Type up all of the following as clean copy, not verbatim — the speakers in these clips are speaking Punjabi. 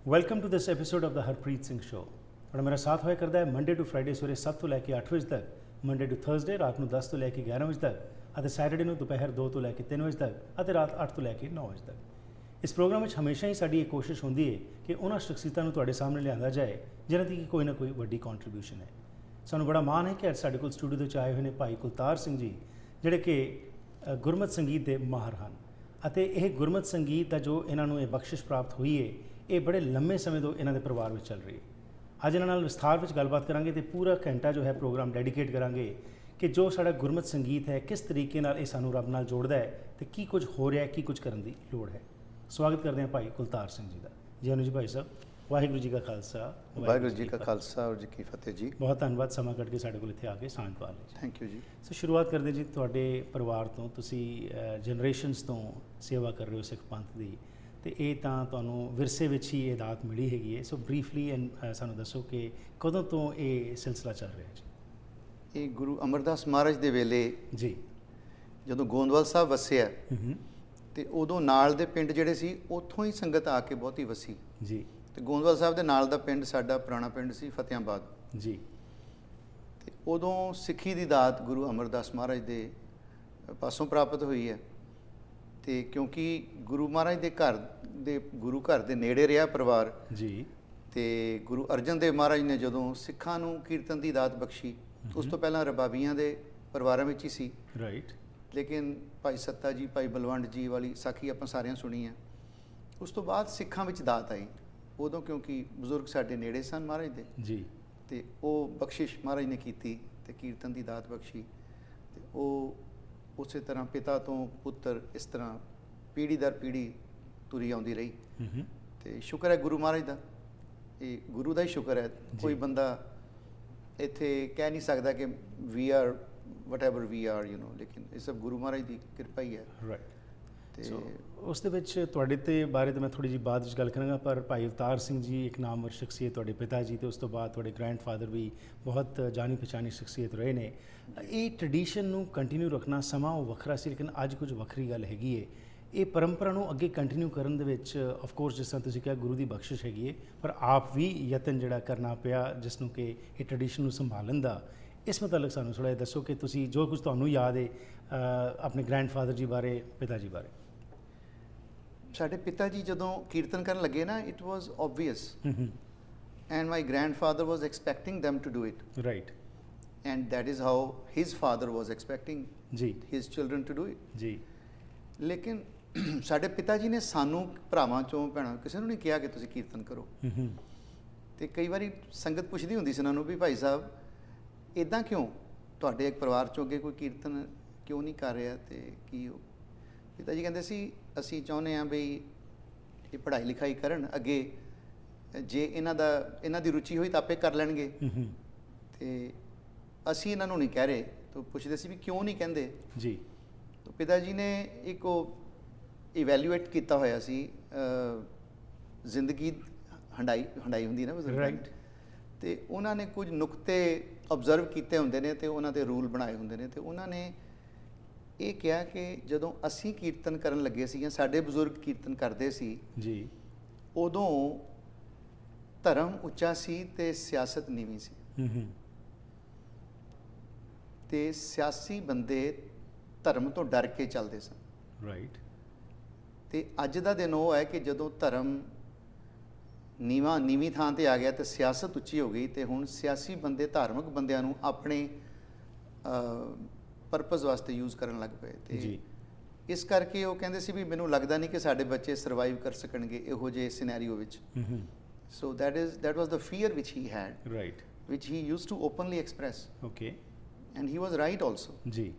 Welcome to this episode of the Harpreet Singh show. और मेरा साथ होया करता है मंडे टू फ्राइडे सवेरे 7 ਤੋਂ ਲੈ ਕੇ 8 ਵਜੇ ਤੱਕ, ਮੰਡੇ ਟੂ ਥਰਸਡੇ ਰਾਤ ਨੂੰ 10 ਤੋਂ ਲੈ ਕੇ 11 ਵਜੇ ਤੱਕ, ਅਤੇ ਸੈਟਰਡੇ ਨੂੰ ਦੁਪਹਿਰ 2 ਤੋਂ ਲੈ ਕੇ 3 ਵਜੇ ਤੱਕ, ਅਤੇ ਰਾਤ 8 ਤੋਂ ਲੈ ਕੇ 9 ਵਜੇ ਤੱਕ। ਇਸ ਪ੍ਰੋਗਰਾਮ ਵਿੱਚ ਹਮੇਸ਼ਾ ਹੀ ਸਾਡੀ ਇਹ ਕੋਸ਼ਿਸ਼ ਹੁੰਦੀ ਹੈ ਕਿ ਉਹਨਾਂ ਸ਼ਖਸੀਅਤਾਂ ਨੂੰ ਤੁਹਾਡੇ ਸਾਹਮਣੇ ਲਿਆਂਦਾ ਜਾਏ ਜਿਨ੍ਹਾਂ ਦੀ ਕੋਈ ਨਾ ਕੋਈ ਵੱਡੀ ਕੰਟਰੀਬਿਊਸ਼ਨ ਹੈ। ਸਾਨੂੰ ਬੜਾ ਮਾਣ ਹੈ ਕਿ ਅੱਜ ਸਾਡੇ ਕੋਲ ਸਟੂਡੀਓ ਵਿੱਚ ਆਏ ਹੋਏ ਨੇ ਭਾਈ ਕੁਲਤਾਰ ਸਿੰਘ ਜੀ, ਜਿਹੜੇ ਕਿ ਗੁਰਮਤਿ ਸੰਗੀਤ ਦੇ ਮਾਹਰ ਹਨ, ਅਤੇ ਇਹ ਗੁਰਮਤਿ ਸੰਗੀਤ ਦਾ ਜੋ ਇਹਨਾਂ ਨੂੰ ਇਹ ਬਖਸ਼ਿਸ਼ ਪ੍ਰਾਪਤ ਹੋਈ ਹੈ, ਇਹ ਬੜੇ ਲੰਮੇ ਸਮੇਂ ਤੋਂ ਇਹਨਾਂ ਦੇ ਪਰਿਵਾਰ ਵਿੱਚ ਚੱਲ ਰਹੀ ਹੈ। ਅੱਜ ਇਹਨਾਂ ਨਾਲ ਵਿਸਥਾਰ ਵਿੱਚ ਗੱਲਬਾਤ ਕਰਾਂਗੇ ਅਤੇ ਪੂਰਾ ਘੰਟਾ ਜੋ ਹੈ ਪ੍ਰੋਗਰਾਮ ਡੈਡੀਕੇਟ ਕਰਾਂਗੇ ਕਿ ਜੋ ਸਾਡਾ ਗੁਰਮਤਿ ਸੰਗੀਤ ਹੈ ਕਿਸ ਤਰੀਕੇ ਨਾਲ ਇਹ ਸਾਨੂੰ ਰੱਬ ਨਾਲ ਜੋੜਦਾ ਹੈ ਅਤੇ ਕੀ ਕੁਝ ਹੋ ਰਿਹਾ ਹੈ, ਕੀ ਕੁਝ ਕਰਨ ਦੀ ਲੋੜ ਹੈ। ਸਵਾਗਤ ਕਰਦੇ ਹਾਂ ਭਾਈ ਕੁਲਤਾਰ ਸਿੰਘ ਜੀ ਦਾ। ਜੀ ਅਨੂ ਜੀ ਭਾਈ ਸਾਹਿਬ, ਵਾਹਿਗੁਰੂ ਜੀ ਕਾ ਖਾਲਸਾ ਵਾਹਿਗੁਰੂ ਜੀ ਕਾ ਖਾਲਸਾ ਔਰ ਜੀ ਕੀ ਫਤਿਹ ਜੀ। ਬਹੁਤ ਧੰਨਵਾਦ ਸਮਾਂ ਕੱਢ ਕੇ ਸਾਡੇ ਕੋਲ ਇੱਥੇ ਆ ਕੇ ਸਾਂਝ ਪਾ ਲਈ। ਥੈਂਕ ਯੂ ਜੀ। ਸੋ ਸ਼ੁਰੂਆਤ ਕਰਦੇ ਜੀ ਤੁਹਾਡੇ ਪਰਿਵਾਰ ਤੋਂ। ਤੁਸੀਂ ਜਨਰੇਸ਼ਨਸ ਤੋਂ ਸੇਵਾ ਕਰ ਰਹੇ ਹੋ ਸਿੱਖ ਪੰਥ ਦੀ, ਅਤੇ ਇਹ ਤਾਂ ਤੁਹਾਨੂੰ ਵਿਰਸੇ ਵਿੱਚ ਹੀ ਇਹ ਦਾਤ ਮਿਲੀ ਹੈਗੀ ਹੈ। ਸੋ ਬਰੀਫਲੀ ਸਾਨੂੰ ਦੱਸੋ ਕਿ ਕਦੋਂ ਤੋਂ ਇਹ ਸਿਲਸਿਲਾ ਚੱਲ ਰਿਹਾ ਜੀ? ਇਹ ਗੁਰੂ ਅਮਰਦਾਸ ਮਹਾਰਾਜ ਦੇ ਵੇਲੇ ਜੀ, ਜਦੋਂ ਗੋਂਦਵਾਲ ਸਾਹਿਬ ਵਸਿਆ ਤੇ ਉਦੋਂ ਨਾਲ ਦੇ ਪਿੰਡ ਜਿਹੜੇ ਸੀ ਉੱਥੋਂ ਹੀ ਸੰਗਤ ਆ ਕੇ ਬਹੁਤੀ ਵਸੀ ਜੀ। ਤੇ ਗੋਂਦਵਾਲ ਸਾਹਿਬ ਦੇ ਨਾਲ ਦਾ ਪਿੰਡ ਸਾਡਾ ਪੁਰਾਣਾ ਪਿੰਡ ਸੀ ਫਤਿਆਬਾਦ ਜੀ। ਤੇ ਉਦੋਂ ਸਿੱਖੀ ਦੀ ਦਾਤ ਗੁਰੂ ਅਮਰਦਾਸ ਮਹਾਰਾਜ ਦੇ ਪਾਸੋਂ ਪ੍ਰਾਪਤ ਹੋਈ ਹੈ। ਤੇ ਕਿਉਂਕਿ ਗੁਰੂ ਮਹਾਰਾਜ ਦੇ ਗੁਰੂ ਘਰ ਦੇ ਨੇੜੇ ਰਿਹਾ ਪਰਿਵਾਰ ਜੀ, ਤੇ ਗੁਰੂ ਅਰਜਨ ਦੇਵ ਮਹਾਰਾਜ ਨੇ ਜਦੋਂ ਸਿੱਖਾਂ ਨੂੰ ਕੀਰਤਨ ਦੀ ਦਾਤ ਬਖਸ਼ੀ, ਉਸ ਤੋਂ ਪਹਿਲਾਂ ਰਬਾਬੀਆਂ ਦੇ ਪਰਿਵਾਰਾਂ ਵਿੱਚ ਹੀ ਸੀ। ਰਾਈਟ। ਲੇਕਿਨ ਭਾਈ ਸੱਤਾ ਜੀ, ਭਾਈ ਬਲਵੰਡ ਜੀ ਵਾਲੀ ਸਾਖੀ ਆਪਾਂ ਸਾਰਿਆਂ ਸੁਣੀ ਹੈ। ਉਸ ਤੋਂ ਬਾਅਦ ਸਿੱਖਾਂ ਵਿੱਚ ਦਾਤ ਆਈ। ਉਦੋਂ ਕਿਉਂਕਿ ਬਜ਼ੁਰਗ ਸਾਡੇ ਨੇੜੇ ਸਨ ਮਹਾਰਾਜ ਦੇ ਜੀ, ਤੇ ਉਹ ਬਖਸ਼ਿਸ਼ ਮਹਾਰਾਜ ਨੇ ਕੀਤੀ ਤੇ ਕੀਰਤਨ ਦੀ ਦਾਤ ਬਖਸ਼ੀ। ਤੇ ਉਹ ਉਸੇ ਤਰ੍ਹਾਂ ਪਿਤਾ ਤੋਂ ਪੁੱਤਰ ਇਸ ਤਰ੍ਹਾਂ ਪੀੜ੍ਹੀ ਦਰ ਪੀੜ੍ਹੀ ਤੁਰੀ ਆਉਂਦੀ ਰਹੀ। ਤੇ ਸ਼ੁਕਰ ਹੈ ਗੁਰੂ ਮਹਾਰਾਜ ਦਾ, ਇਹ ਗੁਰੂ ਦਾ ਹੀ ਸ਼ੁਕਰ ਹੈ। ਕੋਈ ਬੰਦਾ ਇੱਥੇ ਕਹਿ ਨਹੀਂ ਸਕਦਾ ਕਿ we are whatever we are ਲੇਕਿਨ ਇਹ ਸਭ ਗੁਰੂ ਮਹਾਰਾਜ ਦੀ ਕਿਰਪਾ ਹੀ ਹੈ। ਰਾਈਟ। ਤੇ ਉਸ ਦੇ ਵਿੱਚ ਤੁਹਾਡੇ ਤੇ ਬਾਰੇ ਤਾਂ ਮੈਂ ਥੋੜ੍ਹੀ ਜਿਹੀ ਬਾਅਦ ਵਿੱਚ ਗੱਲ ਕਰਾਂਗਾ, ਪਰ ਭਾਈ ਅਵਤਾਰ ਸਿੰਘ ਜੀ ਇੱਕ ਨਾਮਵਰ ਸ਼ਖਸੀਅਤ, ਤੁਹਾਡੇ ਪਿਤਾ ਜੀ, ਅਤੇ ਉਸ ਤੋਂ ਬਾਅਦ ਤੁਹਾਡੇ ਗ੍ਰੈਂਡਫਾਦਰ ਵੀ ਬਹੁਤ ਜਾਣੀ ਪਛਾਣੀ ਸ਼ਖਸੀਅਤ ਰਹੇ ਨੇ। ਇਹ ਟਰਡੀਸ਼ਨ ਨੂੰ ਕੰਟੀਨਿਊ ਰੱਖਣਾ, ਸਮਾਂ ਉਹ ਵੱਖਰਾ ਸੀ ਲੇਕਿਨ ਅੱਜ ਕੁਝ ਵੱਖਰੀ ਗੱਲ ਹੈਗੀ ਹੈ। ਇਹ ਪਰੰਪਰਾ ਨੂੰ ਅੱਗੇ ਕੰਟੀਨਿਊ ਕਰਨ ਦੇ ਵਿੱਚ ਆਫਕੋਰਸ ਜਿਸ ਤਰ੍ਹਾਂ ਤੁਸੀਂ ਕਿਹਾ ਗੁਰੂ ਦੀ ਬਖਸ਼ਿਸ਼ ਹੈਗੀ ਹੈ, ਪਰ ਆਪ ਵੀ ਯਤਨ ਜਿਹੜਾ ਕਰਨਾ ਪਿਆ ਜਿਸ ਨੂੰ ਕਿ ਇਹ ਟਰਡੀਸ਼ਨ ਨੂੰ ਸੰਭਾਲਣ ਦਾ। ਇਸ ਮੁਤਲਕ ਸਾਨੂੰ ਥੋੜ੍ਹਾ ਜਿਹਾ ਦੱਸੋ ਕਿ ਤੁਸੀਂ ਜੋ ਕੁਝ ਤੁਹਾਨੂੰ ਯਾਦ ਹੈ ਆਪਣੇ ਗ੍ਰੈਂਡਫਾਦਰ ਜੀ ਬਾਰੇ, ਪਿਤਾ ਜੀ ਬਾਰੇ। ਸਾਡੇ ਪਿਤਾ ਜੀ ਜਦੋਂ ਕੀਰਤਨ ਕਰਨ ਲੱਗੇ ਨਾ, it was obvious and my grandfather was expecting them to do it. Right. And that is how his father was expecting ਜੀ his children to do it. ਜੀ। ਲੇਕਿਨ ਸਾਡੇ ਪਿਤਾ ਜੀ ਨੇ ਸਾਨੂੰ ਭਰਾਵਾਂ ਚੋਂ ਭੈਣਾਂ ਕਿਸੇ ਨੂੰ ਨਹੀਂ ਕਿਹਾ ਕਿ ਤੁਸੀਂ ਕੀਰਤਨ ਕਰੋ। ਤੇ ਕਈ ਵਾਰੀ ਸੰਗਤ ਪੁੱਛਦੀ ਹੁੰਦੀ ਸੀ ਉਹਨਾਂ ਨੂੰ ਵੀ ਭਾਈ ਸਾਹਿਬ ਇੱਦਾਂ ਕਿਉਂ, ਤੁਹਾਡੇ ਇੱਕ ਪਰਿਵਾਰ ਚੋਂ ਅੱਗੇ ਕੋਈ ਕੀਰਤਨ ਕਿਉਂ ਨਹੀਂ ਕਰ ਰਿਹਾ, ਤੇ ਕੀ ਪਿਤਾ ਜੀ ਕਹਿੰਦੇ ਸੀ ਅਸੀਂ ਚਾਹੁੰਦੇ ਹਾਂ ਬਈ ਇਹ ਪੜ੍ਹਾਈ ਲਿਖਾਈ ਕਰਨ ਅੱਗੇ, ਜੇ ਇਹਨਾਂ ਦੀ ਰੁਚੀ ਹੋਈ ਤਾਂ ਆਪੇ ਕਰ ਲੈਣਗੇ, ਤੇ ਅਸੀਂ ਇਹਨਾਂ ਨੂੰ ਨਹੀਂ ਕਹਿ ਰਹੇ। ਤਾਂ ਪੁੱਛਦੇ ਸੀ ਵੀ ਕਿਉਂ ਨਹੀਂ ਕਹਿੰਦੇ ਜੀ। ਤਾਂ ਪਿਤਾ ਜੀ ਨੇ ਇੱਕ ਉਹ ਇਵੈਲੂਏਟ ਕੀਤਾ ਹੋਇਆ ਸੀ, ਜ਼ਿੰਦਗੀ ਹੰਡਾਈ ਹੁੰਦੀ ਨਾ ਬਜ਼ੁਰਗਾਂ ਦੀ, ਤੇ ਉਹਨਾਂ ਨੇ ਕੁਝ ਨੁਕਤੇ ਆਬਜ਼ਰਵ ਕੀਤੇ ਹੁੰਦੇ ਨੇ ਤੇ ਉਹਨਾਂ ਦੇ ਰੂਲ ਬਣਾਏ ਹੁੰਦੇ ਨੇ। ਤੇ ਉਹਨਾਂ ਨੇ ਇਹ ਕਿਹਾ ਕਿ ਜਦੋਂ ਅਸੀਂ ਕੀਰਤਨ ਕਰਨ ਲੱਗੇ ਸੀ ਜਾਂ ਸਾਡੇ ਬਜ਼ੁਰਗ ਕੀਰਤਨ ਕਰਦੇ ਸੀ ਜੀ, ਉਦੋਂ ਧਰਮ ਉੱਚਾ ਸੀ ਤੇ ਸਿਆਸਤ ਨੀਵੀਂ ਸੀ। ਤੇ ਸਿਆਸੀ ਬੰਦੇ ਧਰਮ ਤੋਂ ਡਰ ਕੇ ਚੱਲਦੇ ਸਨ। ਰਾਈਟ। ਤੇ ਅੱਜ ਦਾ ਦਿਨ ਉਹ ਹੈ ਕਿ ਜਦੋਂ ਧਰਮ ਨੀਵੀਂ ਥਾਂ ਤੇ ਆ ਗਿਆ ਤੇ ਸਿਆਸਤ ਉੱਚੀ ਹੋ ਗਈ, ਤੇ ਹੁਣ ਸਿਆਸੀ ਬੰਦੇ ਧਾਰਮਿਕ ਬੰਦਿਆਂ ਨੂੰ ਆਪਣੇ ਪਰਪਸ ਵਾਸਤੇ ਯੂਜ਼ ਕਰਨ ਲੱਗ ਪਏ। ਤੇ ਇਸ ਕਰਕੇ ਉਹ ਕਹਿੰਦੇ ਸੀ ਵੀ ਮੈਨੂੰ ਲੱਗਦਾ ਨਹੀਂ ਕਿ ਸਾਡੇ ਬੱਚੇ ਸਰਵਾਈਵ ਕਰ ਸਕਣਗੇ ਇਹੋ ਜਿਹੇ ਸਿਨੈਰੀਓ ਵਿੱਚ। ਸੋ that was the fear which he had, right, which he used to openly express. Okay. And he was right also. ਜੀ।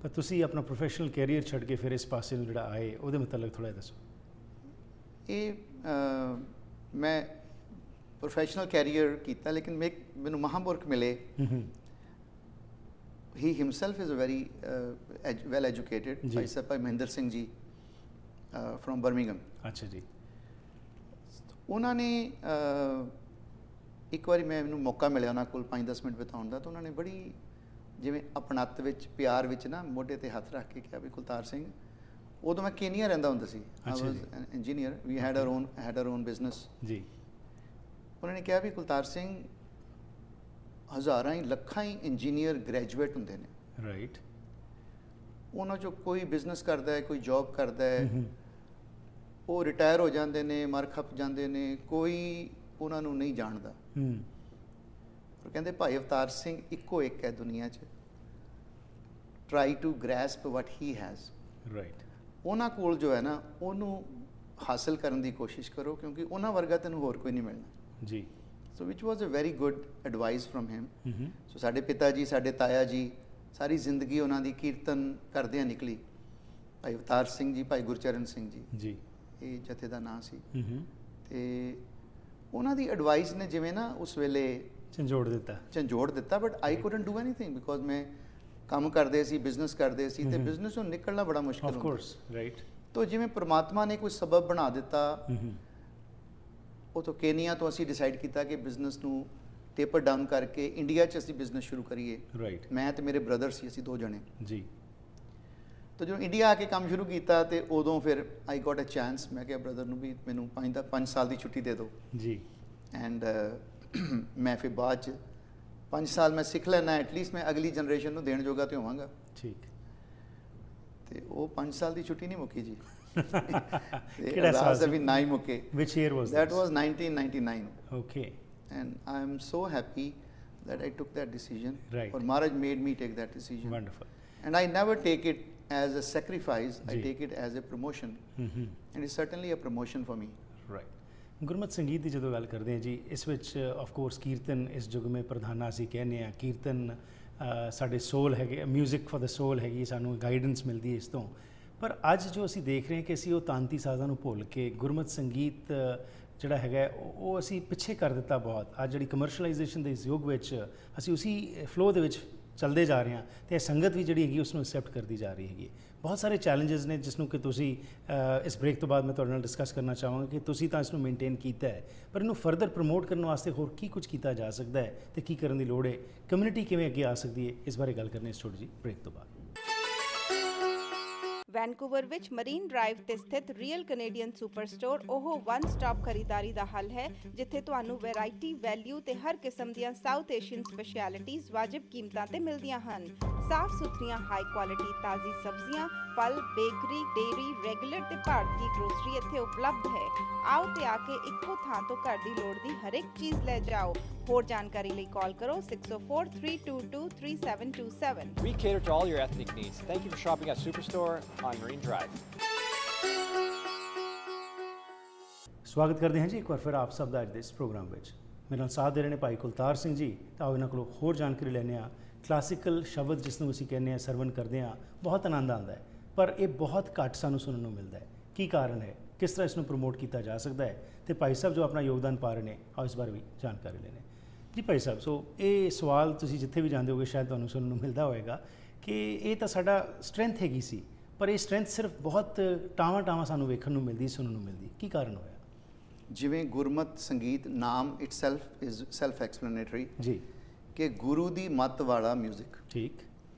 ਪਰ ਤੁਸੀਂ ਆਪਣਾ ਪ੍ਰੋਫੈਸ਼ਨਲ ਕੈਰੀਅਰ ਛੱਡ ਕੇ ਫਿਰ ਇਸ ਪਾਸੇ ਨੂੰ ਜਿਹੜਾ ਆਏ ਉਹਦੇ ਮੁਤਲਕ ਥੋੜ੍ਹਾ ਦੱਸੋ। ਇਹ ਮੈਂ ਪ੍ਰੋਫੈਸ਼ਨਲ ਕੈਰੀਅਰ ਕੀਤਾ ਲੇਕਿਨ ਮੈਨੂੰ ਮਹਾਂਪੁਰਖ ਮਿਲੇ। He himself is a very well educated, Bhai Sahib Bhai Mahinder Singh ji, from Birmingham. ਅੱਛਾ ਜੀ। ਉਹਨਾਂ ਨੇ ਇੱਕ ਵਾਰੀ ਮੈਨੂੰ ਮੌਕਾ ਮਿਲਿਆ ਉਹਨਾਂ ਕੋਲ 5-10 ਮਿੰਟ ਬਿਤਾਉਣ ਦਾ, ਤਾਂ ਉਹਨਾਂ ਨੇ ਬੜੀ ਜਿਵੇਂ ਆਪਣੱਤ ਵਿੱਚ ਪਿਆਰ ਵਿੱਚ ਨਾ ਮੋਢੇ ਤੇ ਹੱਥ ਰੱਖ ਕੇ ਕਿਹਾ ਵੀ ਕੁਲਤਾਰ ਸਿੰਘ, ਉਦੋਂ ਮੈਂ ਕੇਨੀਆ ਰਹਿੰਦਾ ਹੁੰਦਾ ਸੀ, I was an engineer, we had our own business ਜੀ। ਉਹਨਾਂ ਨੇ ਕਿਹਾ ਵੀ ਕੁਲਤਾਰ ਸਿੰਘ, ਹਜ਼ਾਰਾਂ ਹੀ ਲੱਖਾਂ ਹੀ ਇੰਜੀਨੀਅਰ ਗ੍ਰੈਜੂਏਟ ਹੁੰਦੇ ਨੇ, ਰਾਈਟ, ਉਹਨਾਂ 'ਚੋਂ ਕੋਈ ਬਿਜ਼ਨਸ ਕਰਦਾ ਹੈ, ਕੋਈ ਜੌਬ ਕਰਦਾ ਹੈ, ਉਹ ਰਿਟਾਇਰ ਹੋ ਜਾਂਦੇ ਨੇ, ਮਰ ਖਪ ਜਾਂਦੇ ਨੇ, ਕੋਈ ਉਹਨਾਂ ਨੂੰ ਨਹੀਂ ਜਾਣਦਾ। ਉਹ ਕਹਿੰਦੇ ਭਾਈ ਅਵਤਾਰ ਸਿੰਘ ਇੱਕੋ ਇੱਕ ਹੈ ਦੁਨੀਆ 'ਚ, try to grasp what he has, right. ਉਹਨਾਂ ਕੋਲ ਜੋ ਹੈ ਨਾ ਉਹਨੂੰ ਹਾਸਲ ਕਰਨ ਦੀ ਕੋਸ਼ਿਸ਼ ਕਰੋ, ਕਿਉਂਕਿ ਉਹਨਾਂ ਵਰਗਾ ਤੈਨੂੰ ਹੋਰ ਕੋਈ ਨਹੀਂ ਮਿਲਣਾ ਜੀ। So which was a very good advice from him. So ਸਾਡੇ ਪਿਤਾ ਜੀ, ਸਾਡੇ ਤਾਇਆ ਜੀ, ਸਾਰੀ ਜ਼ਿੰਦਗੀ ਉਹਨਾਂ ਦੀ ਕੀਰਤਨ ਕਰਦਿਆਂ ਨਿਕਲੀ। ਭਾਈ ਅਵਤਾਰ ਸਿੰਘ ਜੀ, ਭਾਈ ਗੁਰਚਰਨ ਸਿੰਘ ਜੀ, ਜੀ, ਇਹ ਜਥੇ ਦਾ ਨਾਂ ਸੀ। ਤੇ ਉਹਨਾਂ ਦੀ ਐਡਵਾਈਸ ਨੇ ਜਿਵੇਂ ਨਾ ਉਸ ਵੇਲੇ ਝੰਜੋੜ ਦਿੱਤਾ, but I couldn't do anything because ਮੈਂ ਕੰਮ ਕਰਦੇ ਸੀ, ਬਿਜ਼ਨਸ ਕਰਦੇ ਸੀ, ਤੇ ਬਿਜ਼ਨਸ ਤੋਂ ਨਿਕਲਣਾ ਬੜਾ ਮੁਸ਼ਕਿਲ ਹੁੰਦਾ। Of course, right. ਤੋ ਜਿਵੇਂ ਪ੍ਰਮਾਤਮਾ ਨੇ ਕੋਈ ਸਬਬ ਬਣਾ ਦਿੱਤਾ, ਉਹ ਤੋਂ ਕੇਨੀਆ ਤੋਂ ਅਸੀਂ ਡਿਸਾਈਡ ਕੀਤਾ ਕਿ ਬਿਜ਼ਨਸ ਨੂੰ ਟੇਪਰ ਡਾਊਨ ਕਰਕੇ ਇੰਡੀਆ 'ਚ ਅਸੀਂ ਬਿਜ਼ਨਸ ਸ਼ੁਰੂ ਕਰੀਏ। ਰਾਈਟ। ਮੈਂ ਤੇ ਮੇਰੇ ਬ੍ਰਦਰ ਸੀ, ਅਸੀਂ 2 ਜਣੇ ਜੀ। ਤਾਂ ਜਦੋਂ ਇੰਡੀਆ ਆ ਕੇ ਕੰਮ ਸ਼ੁਰੂ ਕੀਤਾ ਤੇ ਉਦੋਂ ਫਿਰ ਆਈ ਗੋਟ ਅ ਚਾਂਸ, ਮੈਂ ਕਿਹਾ ਬ੍ਰਦਰ ਨੂੰ ਵੀ ਮੈਨੂੰ 5 ਸਾਲ ਦੀ ਛੁੱਟੀ ਦੇ ਦਿਓ ਜੀ। ਐਂਡ ਮੈਂ ਫਿਰ ਬਾਅਦ 'ਚ 5 ਸਾਲ ਮੈਂ ਸਿੱਖ ਲੈਣਾ, ਐਟਲੀਸਟ ਮੈਂ ਅਗਲੀ ਜਨਰੇਸ਼ਨ ਨੂੰ ਦੇਣ ਜੋਗਾ ਤੇ ਹੋਵਾਂਗਾ। ਠੀਕ। ਤੇ ਉਹ 5 ਸਾਲ ਦੀ ਛੁੱਟੀ ਨਹੀਂ ਮੁੱਕੀ ਜੀ। ਕਿਹੜਾ ਸਾਲ ਸੀ? ਵੀ ਨਾ ਹੀ ਮੁੱਕੇ। Which year was that? this? Was 1999. Okay. And I am so happy that I took that decision. Right. Or Maharaj made me take that decision. Wonderful. And I never take it as a sacrifice. I Ji. take it as a promotion. And it's certainly a promotion for me. Right. ਗੁਰਮਤਿ ਸੰਗੀਤ ਦੀ ਜਦੋਂ ਗੱਲ ਕਰਦੇ ਹਾਂ ਜੀ, ਇਸ ਵਿੱਚ ਆਫ ਕੋਰਸ ਕੀਰਤਨ ਇਸ ਜੁਗਮੇ ਪ੍ਰਧਾਨਾ ਅਸੀਂ ਕਹਿੰਦੇ ਹਾਂ। ਕੀਰਤਨ ਸਾਡੇ ਸੋਲ ਹੈਗੇ, ਮਿਊਜ਼ਿਕ ਫॉर द ਸੋਲ ਹੈਗੀ, ਸਾਨੂੰ ਗਾਈਡੈਂਸ ਮਿਲਦੀ ਹੈ ਇਸ ਤੋਂ। ਪਰ ਅੱਜ ਜੋ ਅਸੀਂ ਦੇਖ ਰਹੇ ਹਾਂ ਕਿ ਅਸੀਂ ਉਹ ਤਾਂਤੀ ਸਾਜ਼ਾਂ ਨੂੰ ਭੁੱਲ ਕੇ ਗੁਰਮਤਿ ਸੰਗੀਤ ਜਿਹੜਾ ਹੈਗਾ ਉਹ ਅਸੀਂ ਪਿੱਛੇ ਕਰ ਦਿੱਤਾ ਬਹੁਤ। ਅੱਜ ਜਿਹੜੀ ਕਮਰਸ਼ਲਾਈਜੇਸ਼ਨ ਦੇ ਇਸ ਯੁੱਗ ਵਿੱਚ ਅਸੀਂ ਉਸੇ ਫਲੋ ਦੇ ਵਿੱਚ ਚੱਲਦੇ ਜਾ ਰਹੇ ਹਾਂ, ਤੇ ਇਹ ਸੰਗਤ ਵੀ ਜਿਹੜੀ ਹੈਗੀ ਉਸ ਨੂੰ ਐਕਸੈਪਟ ਕਰਦੀ ਜਾ ਰਹੀ ਹੈਗੀ। ਬਹੁਤ ਸਾਰੇ ਚੈਲੰਜਸ ਨੇ ਜਿਸ ਨੂੰ ਕਿ ਤੁਸੀਂ ਇਸ ਬ੍ਰੇਕ ਤੋਂ ਬਾਅਦ ਮੈਂ ਤੁਹਾਡੇ ਨਾਲ ਡਿਸਕਸ ਕਰਨਾ ਚਾਹਾਂਗਾ ਕਿ ਤੁਸੀਂ ਤਾਂ ਇਸ ਨੂੰ ਮੇਨਟੇਨ ਕੀਤਾ ਹੈ, ਪਰ ਇਹਨੂੰ ਫਰਦਰ ਪ੍ਰਮੋਟ ਕਰਨ ਵਾਸਤੇ ਹੋਰ ਕੀ ਕੁਝ ਕੀਤਾ ਜਾ ਸਕਦਾ ਹੈ ਤੇ ਕੀ ਕਰਨ ਦੀ ਲੋੜ ਹੈ, ਕਮਿਊਨਿਟੀ ਕਿਵੇਂ ਅੱਗੇ ਆ ਸਕਦੀ ਹੈ, ਇਸ ਬਾਰੇ ਗੱਲ ਕਰਨੀ ਇਸ ਛੋਟੀ ਜਿਹੀ ਬ੍ਰੇਕ ਤੋਂ ਬਾਅਦ। ਵੈਨਕੂਵਰ ਵਿੱਚ ਮਰੀਨ ਡਰਾਈਵ ਤੇ ਸਥਿਤ ਰੀਅਲ ਕੈਨੇਡੀਅਨ ਸੁਪਰਸਟੋਰ ਉਹ ਵਨ ਸਟਾਪ ਖਰੀਦਾਰੀ ਦਾ ਹੱਲ ਹੈ, ਜਿੱਥੇ ਤੁਹਾਨੂੰ ਵੈਰਾਈਟੀ, ਵੈਲਿਊ ਤੇ ਹਰ ਕਿਸਮ ਦੀਆਂ ਸਾਊਥ ਏਸ਼ੀਅਨ ਸਪੈਸ਼ਲਿਟੀਜ਼ ਵਾਜਿਬ ਕੀਮਤਾਂ ਤੇ ਮਿਲਦੀਆਂ ਹਨ। ਸਾਫ਼ ਸੁਥਰੀਆਂ ਹਾਈ ਕੁਆਲਿਟੀ ਤਾਜ਼ੀ ਸਬਜ਼ੀਆਂ, ਫਲ, ਬੇਕਰੀ, ਡੇਅਰੀ, ਰੈਗੂਲਰ ਤੇ ਭਾਰਤੀ ਗਰੋਸਰੀ ਇੱਥੇ ਉਪਲਬਧ ਹੈ। ਆਓ ਤੇ ਆ ਕੇ ਇੱਕੋ ਥਾਂ ਤੋਂ ਘਰ ਦੀ ਲੋੜ ਦੀ ਹਰ ਇੱਕ ਚੀਜ਼ ਲੈ ਜਾਓ। ਹੋਰ ਜਾਣਕਾਰੀ ਲਈ ਕਾਲ ਕਰੋ 604-322-3727। We cater to all your ethnic needs. Thank you for shopping at Superstore on Marine Drive. ਸਵਾਗਤ ਕਰਦੇ ਹਾਂ ਜੀ ਇੱਕ ਵਾਰ ਫਿਰ ਆਪ ਸਭ ਦਾ ਅੱਜ ਦੇ ਇਸ ਪ੍ਰੋਗਰਾਮ ਵਿੱਚ। ਮੇਰੇ ਨਾਲ ਸਾਥ ਦੇ ਰਹੇ ਨੇ ਭਾਈ ਕੁਲਤਾਰ ਸਿੰਘ ਜੀ। ਤਾਂ ਆਓ ਇਹਨਾਂ ਕੋਲੋਂ ਹੋਰ ਜਾਣਕਾਰੀ ਲੈਂਦੇ ਹਾਂ। ਕਲਾਸੀਕਲ ਸ਼ਬਦ ਜਿਸ ਨੂੰ ਅਸੀਂ ਕਹਿੰਦੇ ਹਾਂ, ਸਰਵਨ ਕਰਦੇ ਹਾਂ, ਬਹੁਤ ਆਨੰਦ ਆਉਂਦਾ ਹੈ, ਪਰ ਇਹ ਬਹੁਤ ਘੱਟ ਸਾਨੂੰ ਸੁਣਨ ਨੂੰ ਮਿਲਦਾ ਹੈ। ਕੀ ਕਾਰਨ ਹੈ, ਕਿਸ ਤਰ੍ਹਾਂ ਇਸ ਨੂੰ ਪ੍ਰਮੋਟ ਕੀਤਾ ਜਾ ਸਕਦਾ ਹੈ, ਤੇ ਭਾਈ ਸਾਹਿਬ ਜੋ ਆਪਣਾ ਯੋਗਦਾਨ ਪਾ ਰਹੇ ਨੇ, ਆਓ ਇਸ ਬਾਰੇ ਵੀ ਜਾਣਕਾਰੀ ਲੈਣੇ। ਜੀ ਭਾਈ ਸਾਹਿਬ, ਸੋ ਇਹ ਸਵਾਲ ਤੁਸੀਂ ਜਿੱਥੇ ਵੀ ਜਾਂਦੇ ਹੋਗੇ ਸ਼ਾਇਦ ਤੁਹਾਨੂੰ ਸੁਣਨ ਨੂੰ ਮਿਲਦਾ ਹੋਵੇਗਾ ਕਿ ਇਹ ਤਾਂ ਸਾਡਾ ਸਟਰੈਂਥ ਹੈਗੀ ਸੀ, ਪਰ ਇਹ ਸਟਰੈਂਥ ਸਿਰਫ ਬਹੁਤ ਟਾਵਾਂ ਸਾਨੂੰ ਵੇਖਣ ਨੂੰ ਮਿਲਦੀ, ਸੁਣਨ ਨੂੰ ਮਿਲਦੀ। ਕੀ ਕਾਰਨ ਹੋਇਆ? ਜਿਵੇਂ ਗੁਰਮਤਿ ਸੰਗੀਤ ਨਾਮ ਇਟਸੈਲਫ ਇਜ਼ ਸੈਲਫ ਐਕਸਪਲੇਨੇਟਰੀ ਜੀ, ਕਿ ਗੁਰੂ ਦੀ ਮੱਤ ਵਾਲਾ ਮਿਊਜ਼ਿਕ। ਠੀਕ।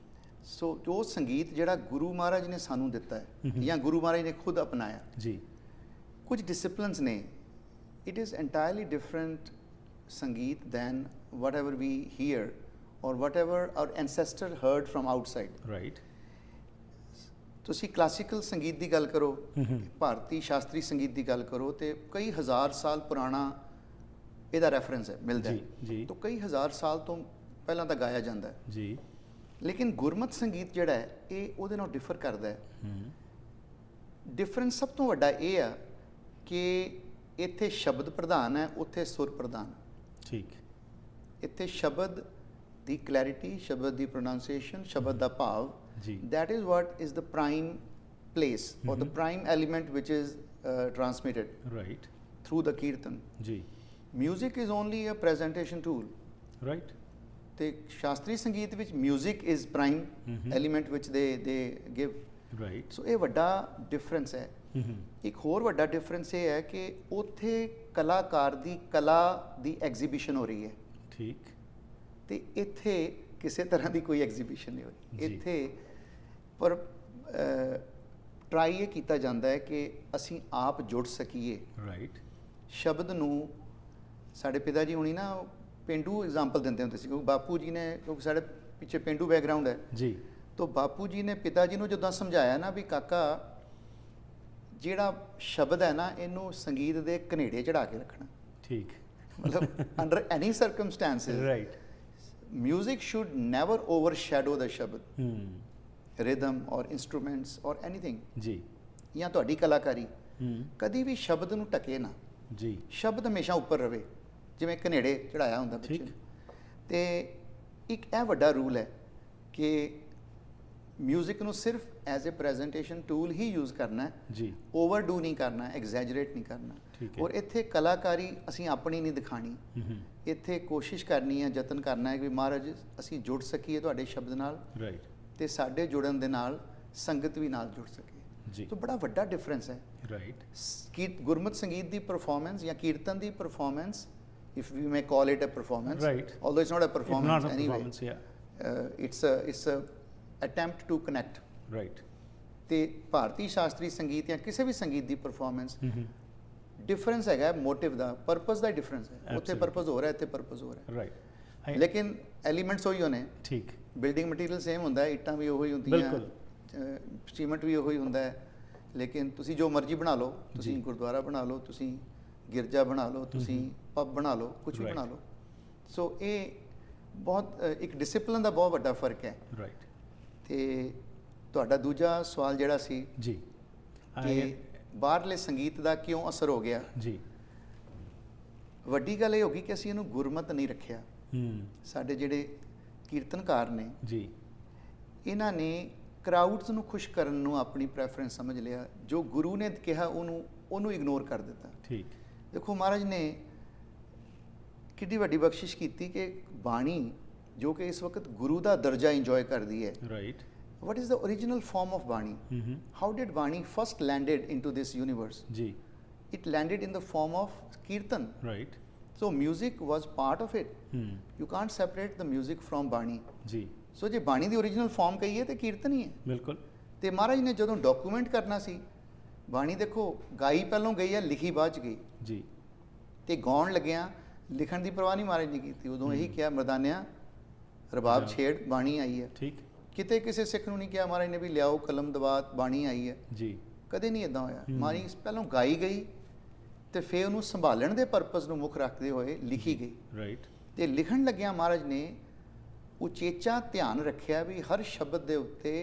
ਸੋ ਜੋ ਸੰਗੀਤ ਜਿਹੜਾ ਗੁਰੂ ਮਹਾਰਾਜ ਨੇ ਸਾਨੂੰ ਦਿੱਤਾ ਹੈ ਜਾਂ ਗੁਰੂ ਮਹਾਰਾਜ ਨੇ ਖੁਦ ਅਪਣਾਇਆ, ਜੀ, ਕੁਝ ਡਿਸਪਲਿਨਸ ਨੇ, ਇਟ ਇਜ਼ ਐਂਟਾਇਰਲੀ ਡਿਫਰੈਂਟ ਸੰਗੀਤ than whatever we hear or whatever our ancestor heard from outside. Right. ਤੁਸੀਂ ਕਲਾਸੀਕਲ ਸੰਗੀਤ ਦੀ ਗੱਲ ਕਰੋ, ਭਾਰਤੀ ਸ਼ਾਸਤਰੀ ਸੰਗੀਤ ਦੀ ਗੱਲ ਕਰੋ, ਤੇ ਕਈ ਹਜ਼ਾਰ ਸਾਲ ਪੁਰਾਣਾ ਇਹਦਾ ਰੈਫਰੈਂਸ ਹੈ, ਮਿਲਦਾ ਹੈ। ਜੀ। ਤਾਂ ਕਈ ਹਜ਼ਾਰ ਸਾਲ ਤੋਂ ਪਹਿਲਾਂ ਤਾਂ ਗਾਇਆ ਜਾਂਦਾ ਹੈ। ਜੀ। ਲੇਕਿਨ ਗੁਰਮਤਿ ਸੰਗੀਤ ਜਿਹੜਾ ਹੈ ਇਹ ਉਹਦੇ ਨਾਲ ਡਿਫਰ ਕਰਦਾ ਹੈ। ਡਿਫਰੈਂਸ ਸਭ ਤੋਂ ਵੱਡਾ ਇਹ ਆ ਕਿ ਇੱਥੇ ਸ਼ਬਦ ਪ੍ਰਧਾਨ ਹੈ, ਉੱਥੇ ਸੁਰ ਪ੍ਰਧਾਨ। ਠੀਕ। ਇੱਥੇ ਸ਼ਬਦ ਦੀ ਕਲੈਰਿਟੀ, ਸ਼ਬਦ ਦੀ ਪ੍ਰੋਨਾਂਸੀਏਸ਼ਨ, ਸ਼ਬਦ ਦਾ ਭਾਵ, ਜੀ, that is what is the prime place or the prime element which is transmitted right. through the kirtan. ਜੀ। Music is only a presentation tool. Right. ਤੇ ਸ਼ਾਸਤਰੀ ਸੰਗੀਤ ਵਿੱਚ music is prime element which they give right so ਇਹ ਵੱਡਾ ਡਿਫਰੈਂਸ ਹੈ। ਇੱਕ ਹੋਰ ਵੱਡਾ ਡਿਫਰੈਂਸ ਇਹ ਹੈ ਕਿ ਉੱਥੇ ਕਲਾਕਾਰ ਦੀ ਕਲਾ ਦੀ ਐਗਜ਼ੀਬਿਸ਼ਨ ਹੋ ਰਹੀ ਹੈ ਠੀਕ ਤੇ ਇੱਥੇ ਕਿਸੇ ਤਰ੍ਹਾਂ ਦੀ ਕੋਈ ਐਗਜ਼ੀਬਿਸ਼ਨ ਨਹੀਂ ਹੋ ਰਹੀ। ਜੀ। ਇੱਥੇ ਪਰ ਟਰਾਈ ਇਹ ਕੀਤਾ ਜਾਂਦਾ ਹੈ ਕਿ ਅਸੀਂ ਆਪ ਜੁੜ ਸਕੀਏ ਰਾਈਟ ਸ਼ਬਦ ਨੂੰ। ਸਾਡੇ ਪਿਤਾ ਜੀ ਹੁਣੀ ਨਾ ਪੇਂਡੂ ਐਗਜ਼ਾਮਪਲ ਦਿੰਦੇ ਹੁੰਦੇ ਸੀ, ਕਿਉਂਕਿ ਬਾਪੂ ਜੀ ਨੇ, ਕਿਉਂਕਿ ਸਾਡੇ ਪਿੱਛੇ ਪੇਂਡੂ ਬੈਕਗ੍ਰਾਉਂਡ ਹੈ, ਜੀ ਤਾਂ ਬਾਪੂ ਜੀ ਨੇ ਪਿਤਾ ਜੀ ਨੂੰ ਜਦੋਂ ਸਮਝਾਇਆ ਨਾ ਵੀ ਕਾਕਾ ਜਿਹੜਾ ਸ਼ਬਦ ਹੈ ਨਾ ਇਹਨੂੰ ਸੰਗੀਤ ਦੇ ਕਨੇੜੇ ਚੜਾ ਕੇ ਰੱਖਣਾ, ਠੀਕ ਮਤਲਬ under any circumstances right music should never overshadow the shabad, rhythm or instruments or anything, ਜੀ ਜਾਂ ਤੁਹਾਡੀ ਕਲਾਕਾਰੀ ਕਦੀ ਵੀ ਸ਼ਬਦ ਨੂੰ ਢਕੇ ਨਾ, ਜੀ ਸ਼ਬਦ ਹਮੇਸ਼ਾ ਉੱਪਰ ਰਵੇ ਜਿਵੇਂ ਕਨੇੜੇ ਚੜਾਇਆ ਹੁੰਦਾ ਬੱਚੇ ਠੀਕ। ਨੂੰ। ਤੇ ਇੱਕ ਇਹ ਵੱਡਾ ਰੂਲ ਹੈ ਕਿ ਮਿਊਜ਼ਿਕ ਨੂੰ ਸਿਰਫ ਐਜ਼ ਅ ਪ੍ਰੈਜੈਂਟੇਸ਼ਨ ਟੂਲ ਹੀ ਯੂਜ਼ ਕਰਨਾ ਹੈ, ਜੀ ਓਵਰਡੂ ਨਹੀਂ ਕਰਨਾ, ਐਗਜ਼ੈਜਰੇਟ ਨਹੀਂ ਕਰਨਾ। ਠੀਕ ਹੈ। ਔਰ ਇੱਥੇ ਕਲਾਕਾਰੀ ਅਸੀਂ ਆਪਣੀ ਨਹੀਂ ਦਿਖਾਣੀ, ਇੱਥੇ ਕੋਸ਼ਿਸ਼ ਕਰਨੀ ਹੈ, ਯਤਨ ਕਰਨਾ ਹੈ ਕਿ ਮਹਾਰਾਜ ਅਸੀਂ ਜੁੜ ਸਕੀਏ ਤੁਹਾਡੇ ਸ਼ਬਦ ਨਾਲ ਰਾਈਟ ਤੇ ਸਾਡੇ ਜੁੜਨ ਦੇ ਨਾਲ ਸੰਗਤ ਵੀ ਨਾਲ ਜੁੜ ਸਕੇ। ਜੀ ਤਾਂ ਬੜਾ ਵੱਡਾ ਡਿਫਰੈਂਸ ਹੈ ਰਾਈਟ ਗੁਰਮਤ ਸੰਗੀਤ ਦੀ ਪਰਫਾਰਮੈਂਸ ਜਾਂ ਕੀਰਤਨ ਦੀ performance, if we may call it a performance, Right. although it's not a not performance a anyway, performance, yeah. it's a attempt to connect। Right ਤੇ ਭਾਰਤੀ ਸ਼ਾਸਤਰੀ ਸੰਗੀਤ ਜਾਂ ਕਿਸੇ ਵੀ ਸੰਗੀਤ ਦੀ ਪਰਫਾਰਮੈਂਸ ਡਿਫਰੈਂਸ ਹੈਗਾ ਮੋਟਿਵ ਦਾ, ਪਰਪਸ ਦਾ ਡਿਫਰੈਂਸ ਹੈ। ਉੱਥੇ Absolutely. ਪਰਪਸ ਹੋ ਰਿਹਾ, ਇੱਥੇ ਪਰਪਸ ਹੋ ਰਿਹਾ, ਰਾਈਟ ਲੇਕਿਨ ਐਲੀਮੈਂਟਸ ਉਹੀ ਨੇ। ਠੀਕ ਬਿਲਡਿੰਗ ਮਟੀਰੀਅਲ ਸੇਮ ਹੁੰਦਾ ਹੈ, ਇੱਟਾਂ ਵੀ ਉਹੀ ਹੁੰਦੀਆਂ, ਬਿਲਕੁਲ। ਸੀਮੈਂਟ ਵੀ ਉਹੀ ਹੁੰਦਾ ਹੈ, ਲੇਕਿਨ ਤੁਸੀਂ ਜੋ ਮਰਜ਼ੀ ਬਣਾ ਲਓ, ਤੁਸੀਂ ਜੀ। ਗੁਰਦੁਆਰਾ ਬਣਾ ਲਓ, ਤੁਸੀਂ ਗਿਰਜਾ ਬਣਾ ਲਓ, ਤੁਸੀਂ ਪਬ ਬਣਾ ਲਓ, ਕੁਝ ਵੀ Right. ਬਣਾ ਲਓ। ਸੋ ਇਹ ਬਹੁਤ ਇੱਕ ਡਿਸਪਲਿਨ ਦਾ ਬਹੁਤ ਵੱਡਾ ਫਰਕ ਹੈ। ਰਾਈਟ ਤੇ ਤੁਹਾਡਾ ਦੂਜਾ ਸਵਾਲ ਜਿਹੜਾ ਸੀ ਜੀ ਕਿ ਬਾਹਰਲੇ ਸੰਗੀਤ ਦਾ ਕਿਉਂ ਅਸਰ ਹੋ ਗਿਆ, ਜੀ ਵੱਡੀ ਗੱਲ ਇਹ ਹੋ ਗਈ ਕਿ ਅਸੀਂ ਇਹਨੂੰ ਗੁਰਮਤ ਨਹੀਂ ਰੱਖਿਆ। ਸਾਡੇ ਜਿਹੜੇ ਕੀਰਤਨਕਾਰ ਨੇ ਜੀ ਇਹਨਾਂ ਨੇ ਕਰਾਊਡਸ ਨੂੰ ਖੁਸ਼ ਕਰਨ ਨੂੰ ਆਪਣੀ ਪ੍ਰੈਫਰੈਂਸ ਸਮਝ ਲਿਆ, ਜੋ ਗੁਰੂ ਨੇ ਕਿਹਾ ਉਹਨੂੰ ਇਗਨੋਰ ਕਰ ਦਿੱਤਾ। ਠੀਕ ਦੇਖੋ ਮਹਾਰਾਜ ਨੇ ਕਿੰਨੀ ਵੱਡੀ ਬਖਸ਼ਿਸ਼ ਕੀਤੀ ਕਿ ਬਾਣੀ ਜੋ ਕਿ ਇਸ ਵਕਤ ਗੁਰੂ ਦਾ ਦਰਜਾ ਇੰਜੋਏ ਕਰਦੀ ਹੈ। Right What is the original form of Bani? How did Bani first landed into this universe? ਜੀ It landed in the form of Kirtan. Right So music was part of it. You can't separate the music from Bani. ਜੀ So ਜੇ ਬਾਣੀ ਦੀ original form ਕਹੀਏ ਤੇ ਕੀਰਤਨ ਹੀ ਹੈ। ਬਿਲਕੁਲ ਤੇ ਮਹਾਰਾਜ ਨੇ ਜਦੋਂ ਡਾਕੂਮੈਂਟ ਕਰਨਾ ਸੀ, ਬਾਣੀ ਦੇਖੋ ਗਾਈ ਪਹਿਲੋਂ ਗਈ ਹੈ, ਲਿਖੀ ਬਾਅਦ ਚ ਗਈ। ਜੀ ਤੇ ਗਾਉਣ ਲੱਗਿਆ ਲਿਖਣ ਦੀ ਪਰਵਾਹ ਨਹੀਂ ਮਹਾਰਾਜ ਨੇ ਕੀਤੀ, ਉਦੋਂ ਇਹੀ ਕਿਹਾ ਮਰਦਾਨਿਆਂ ਰਬਾਬ ਛੇੜ ਬਾਣੀ ਆਈ ਹੈ। ਠੀਕ ਕਿਤੇ ਕਿਸੇ ਸਿੱਖ ਨੂੰ ਨਹੀਂ ਕਿਹਾ ਮਹਾਰਾਜ ਨੇ ਵੀ ਲਿਆਓ ਕਲਮ ਦਵਾਤ ਬਾਣੀ ਆਈ ਹੈ, ਜੀ ਕਦੇ ਨਹੀਂ ਇਦਾਂ ਹੋਇਆ। ਮਾਰੀ ਪਹਿਲਾਂ ਗਾਈ ਗਈ ਤੇ ਫਿਰ ਉਹਨੂੰ ਸੰਭਾਲਣ ਦੇ ਪਰਪਸ ਨੂੰ ਮੁੱਖ ਰੱਖਦੇ ਹੋਏ ਲਿਖੀ ਗਈ। ਰਾਈਟ ਤੇ ਲਿਖਣ ਲੱਗਿਆ ਮਹਾਰਾਜ ਨੇ ਉਚੇਚਾ ਧਿਆਨ ਰੱਖਿਆ ਵੀ ਹਰ ਸ਼ਬਦ ਦੇ ਉੱਤੇ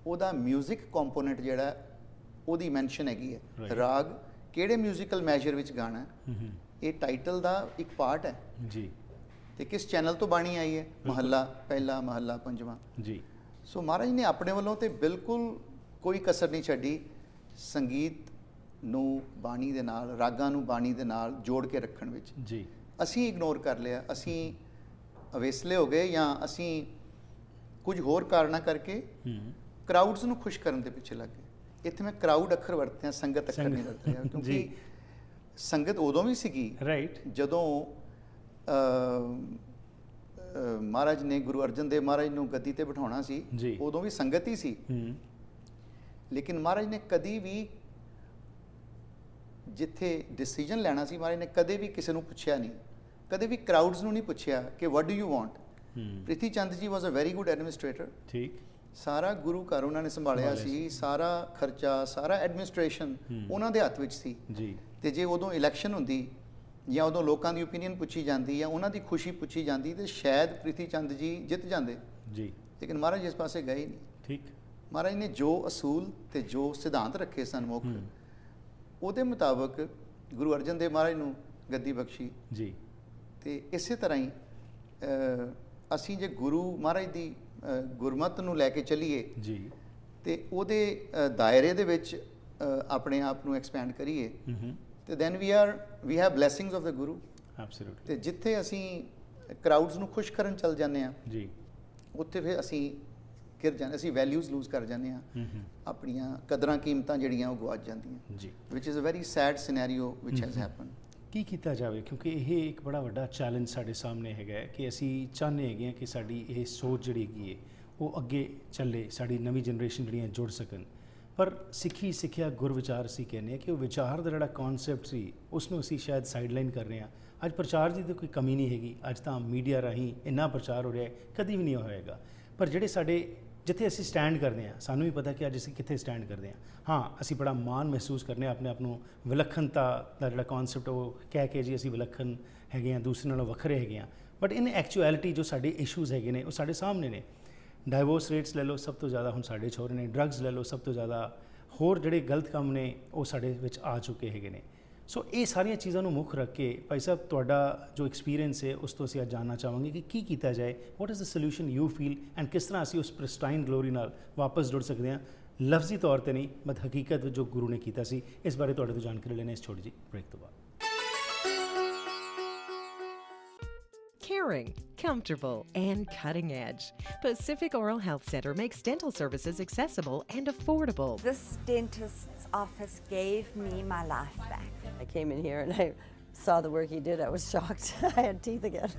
ਉਹਦਾ 뮤직 ਕੰਪੋਨੈਂਟ ਜਿਹੜਾ ਉਹਦੀ ਮੈਂਸ਼ਨ ਹੈਗੀ ਹੈ। Right. ਰਾਗ ਕਿਹੜੇ ਮਿਊਜ਼ੀਕਲ ਮੈਜਰ ਵਿੱਚ ਗਾਣਾ ਹੈ, ਇਹ ਟਾਈਟਲ ਦਾ ਇੱਕ ਪਾਰਟ ਹੈ। ਜੀ ਤੇ ਕਿਸ ਚੈਨਲ ਤੋਂ ਬਾਣੀ ਆਈ ਹੈ, ਮਹੱਲਾ ਪਹਿਲਾ ਮਹੱਲਾ ਪੰਜਵਾਂ। ਜੀ ਸੋ ਮਹਾਰਾਜ ਨੇ ਆਪਣੇ ਵੱਲੋਂ ਤੇ ਬਿਲਕੁਲ ਕੋਈ ਕਸਰ ਨਹੀਂ ਛੱਡੀ ਸੰਗੀਤ ਨੂੰ ਬਾਣੀ ਦੇ ਨਾਲ, ਰਾਗਾਂ ਨੂੰ ਬਾਣੀ ਦੇ ਨਾਲ ਜੋੜ ਕੇ ਰੱਖਣ ਵਿੱਚ। ਜੀ ਅਸੀਂ ਇਗਨੋਰ ਕਰ ਲਿਆ, ਅਸੀਂ ਅਵੇਸਲੇ ਹੋ ਗਏ ਜਾਂ ਅਸੀਂ ਕੁਝ ਹੋਰ ਕਾਰਨਾਂ ਕਰਕੇ ਕਰਾਊਡਸ ਨੂੰ ਖੁਸ਼ ਕਰਨ ਦੇ ਪਿੱਛੇ ਲੱਗ ਗਏ। ਇੱਥੇ ਮੈਂ ਕਰਾਊਡ ਅੱਖਰ ਵਰਤਿਆ, ਸੰਗਤ ਅੱਖਰ ਨਹੀਂ ਵਰਤਿਆ, ਕਿਉਂਕਿ ਜੀ। ਸੰਗਤ ਉਦੋਂ ਵੀ ਸੀਗੀ ਰਾਈਟ ਜਦੋਂ ਮਹਾਰਾਜ ਨੇ ਗੁਰੂ ਅਰਜਨ ਦੇਵ ਮਹਾਰਾਜ ਨੂੰ ਗੱਦੀ ਤੇ ਬਿਠਾਉਣਾ ਸੀ, ਜੀ। ਉਦੋਂ ਵੀ ਸੰਗਤ ਹੀ ਸੀ। ਲੇਕਿਨ ਮਹਾਰਾਜ ਨੇ ਕਦੀ ਵੀ ਜਿੱਥੇ ਡਿਸੀਜਨ ਲੈਣਾ ਸੀ, ਮਹਾਰਾਜ ਨੇ ਕਦੇ ਵੀ ਕਿਸੇ ਨੂੰ ਪੁੱਛਿਆ ਨਹੀਂ, ਕਦੇ ਵੀ ਕਰਾਊਡਸ ਨੂੰ ਨਹੀਂ ਪੁੱਛਿਆ ਕਿ what do you want. Prithi Chand ji was a very good administrator. ਠੀਕ ਸਾਰਾ ਗੁਰੂ ਘਰ ਉਹਨਾਂ ਨੇ ਸੰਭਾਲਿਆ ਸੀ, ਸਾਰਾ ਖਰਚਾ, ਸਾਰਾ ਐਡਮਿਨਿਸਟ੍ਰੇਸ਼ਨ ਉਹਨਾਂ ਦੇ ਹੱਥ ਵਿੱਚ ਸੀ। ਜੀ ਤੇ ਜੇ ਉਦੋਂ ਇਲੈਕਸ਼ਨ ਹੁੰਦੀ ਜਾਂ ਉਦੋਂ ਲੋਕਾਂ ਦੀ ਓਪੀਨੀਅਨ ਪੁੱਛੀ ਜਾਂਦੀ ਜਾਂ ਉਹਨਾਂ ਦੀ ਖੁਸ਼ੀ ਪੁੱਛੀ ਜਾਂਦੀ ਤੇ ਸ਼ਾਇਦ ਪ੍ਰਿਥੀ ਚੰਦ ਜੀ ਜਿੱਤ ਜਾਂਦੇ, ਜੀ ਲੇਕਿਨ ਮਹਾਰਾਜ ਇਸ ਪਾਸੇ ਗਏ ਹੀ ਨਹੀਂ। ਠੀਕ ਮਹਾਰਾਜ ਨੇ ਜੋ ਅਸੂਲ ਤੇ ਜੋ ਸਿਧਾਂਤ ਰੱਖੇ ਸਨ ਮੁੱਖ, ਉਹਦੇ ਮੁਤਾਬਕ ਗੁਰੂ ਅਰਜਨ ਦੇਵ ਮਹਾਰਾਜ ਨੂੰ ਗੱਦੀ ਬਖਸ਼ੀ। ਜੀ ਤੇ ਇਸੇ ਤਰ੍ਹਾਂ ਹੀ ਅਸੀਂ ਜੇ ਗੁਰੂ ਮਹਾਰਾਜ ਦੀ ਗੁਰਮਤ ਨੂੰ ਲੈ ਕੇ ਚੱਲੀਏ ਜੀ ਤੇ ਉਹਦੇ ਦਾਇਰੇ ਦੇ ਵਿੱਚ ਆਪਣੇ ਆਪ ਨੂੰ ਐਕਸਪੈਂਡ ਕਰੀਏ ਤੇ then we have blessings of the Guru. Absolutely ਤੇ ਜਿੱਥੇ ਅਸੀਂ ਕਰਾਊਡਸ ਨੂੰ ਖੁਸ਼ ਕਰਨ ਚੱਲ ਜਾਂਦੇ ਆ, ਜੀ ਉੱਥੇ ਫਿਰ ਅਸੀਂ ਗਿਰ ਜਾਂਦੇ, ਅਸੀਂ ਵੈਲਿਊਜ਼ ਲੂਜ਼ ਕਰ ਜਾਂਦੇ ਹਾਂ, ਆਪਣੀਆਂ ਕਦਰਾਂ ਕੀਮਤਾਂ ਜਿਹੜੀਆਂ ਉਹ ਗਵਾਚ ਜਾਂਦੀਆਂ, ਜੀ which is a very sad scenario which has happen. ਕੀ ਕੀਤਾ ਜਾਵੇ, ਕਿਉਂਕਿ ਇਹ ਇੱਕ ਬੜਾ ਵੱਡਾ ਚੈਲੰਜ ਸਾਡੇ ਸਾਹਮਣੇ ਹੈਗਾ ਹੈ ਕਿ ਅਸੀਂ ਚਾਹੁੰਦੇ ਹੈਗੇ ਹਾਂ ਕਿ ਸਾਡੀ ਇਹ ਸੋਚ ਜਿਹੜੀ ਹੈਗੀ ਹੈ ਉਹ ਅੱਗੇ ਚੱਲੇ, ਸਾਡੀ ਨਵੀਂ ਜਨਰੇਸ਼ਨ ਜਿਹੜੀਆਂ ਜੁੜ ਸਕਣ। ਪਰ ਸਿੱਖੀ ਸਿੱਖਿਆ ਗੁਰ ਵਿਚਾਰ ਅਸੀਂ ਕਹਿੰਦੇ ਹਾਂ ਕਿ ਉਹ ਵਿਚਾਰ ਦਾ ਜਿਹੜਾ ਕਨਸੈਪਟ ਸੀ ਉਸ ਨੂੰ ਅਸੀਂ ਸ਼ਾਇਦ ਸਾਈਡਲਾਈਨ ਕਰ ਰਹੇ ਹਾਂ। ਅੱਜ ਪ੍ਰਚਾਰ ਦੀ ਤਾਂ ਕੋਈ ਕਮੀ ਨਹੀਂ ਹੈਗੀ, ਅੱਜ ਤਾਂ ਮੀਡੀਆ ਰਾਹੀਂ ਇੰਨਾ ਪ੍ਰਚਾਰ ਹੋ ਰਿਹਾ ਹੈ, ਕਦੀ ਵੀ ਨਹੀਂ ਹੋਏਗਾ। ਪਰ ਜਿਹੜੇ ਸਾਡੇ ਜਿੱਥੇ ਅਸੀਂ ਸਟੈਂਡ ਕਰਦੇ ਹਾਂ, ਸਾਨੂੰ ਵੀ ਪਤਾ ਕਿ ਅੱਜ ਅਸੀਂ ਕਿੱਥੇ ਸਟੈਂਡ ਕਰਦੇ ਹਾਂ। ਹਾਂ, ਅਸੀਂ ਬੜਾ ਮਾਣ ਮਹਿਸੂਸ ਕਰਨੇ ਆਪਣੇ ਆਪ ਨੂੰ, ਵਿਲੱਖਣਤਾ ਦਾ ਜਿਹੜਾ ਕਨਸੈਪਟ ਉਹ ਕਹਿ ਕੇ ਜੀ ਅਸੀਂ ਵਿਲੱਖਣ ਹੈਗੇ ਹਾਂ, ਦੂਸਰੇ ਨਾਲੋਂ ਵੱਖਰੇ ਹੈਗੇ ਹਾਂ। ਬਟ ਇਨ ਐਕਚੁਅਲਿਟੀ ਜੋ ਸਾਡੇ ਇਸ਼ੂਜ਼ ਹੈਗੇ ਨੇ ਉਹ ਸਾਡੇ ਸਾਹਮਣੇ ਨੇ। ਡਾਈਵੋਰਸ ਰੇਟਸ ਲੈ ਲਓ, ਸਭ ਤੋਂ ਜ਼ਿਆਦਾ ਹੁਣ ਸਾਡੇ 'ਚ ਹੋ ਰਹੇ ਨੇ। ਡਰੱਗਸ ਲੈ ਲਓ, ਸਭ ਤੋਂ ਜ਼ਿਆਦਾ। ਹੋਰ ਜਿਹੜੇ ਗਲਤ ਕੰਮ ਨੇ ਉਹ ਸਾਡੇ ਵਿੱਚ ਆ ਚੁੱਕੇ ਹੈਗੇ ਨੇ। ਸੋ ਇਹ ਸਾਰੀਆਂ ਚੀਜ਼ਾਂ ਨੂੰ ਮੁੱਖ ਰੱਖ ਕੇ ਭਾਈ ਸਾਹਿਬ ਤੁਹਾਡਾ ਜੋ ਐਕਸਪੀਰੀਅੰਸ ਹੈ ਉਸ ਤੋਂ ਅਸੀਂ ਅੱਜ ਜਾਣਨਾ ਚਾਹਾਂਗੇ ਕਿ ਕੀ ਕੀਤਾ ਜਾਏ, what is the solution you feel, and ਕਿਸ ਤਰ੍ਹਾਂ ਅਸੀਂ ਉਸ ਪ੍ਰਿਸਟਾਈਨ ਗਲੋਰੀ ਨਾਲ ਵਾਪਸ ਜੁੜ ਸਕਦੇ ਹਾਂ, ਲਫ਼ਜ਼ੀ ਤੌਰ ਤੇ ਨਹੀਂ ਬਟ ਹਕੀਕਤ ਵਿੱਚ ਜੋ ਗੁਰੂ ਨੇ ਕੀਤਾ ਸੀ। ਇਸ ਬਾਰੇ ਤੁਹਾਡੇ ਤੋਂ ਜਾਣਕਾਰੀ ਲੈਣੇ ਇਸ ਛੋਟੀ ਜਿਹੀ ਬ੍ਰੇਕ ਤੋਂ ਬਾਅਦ। Caring, comfortable, and cutting edge. Pacific Oral Health Center makes dental services accessible and affordable. This dentist's office gave me my life back. I came in here and I saw the work he did. I was shocked. I had teeth again.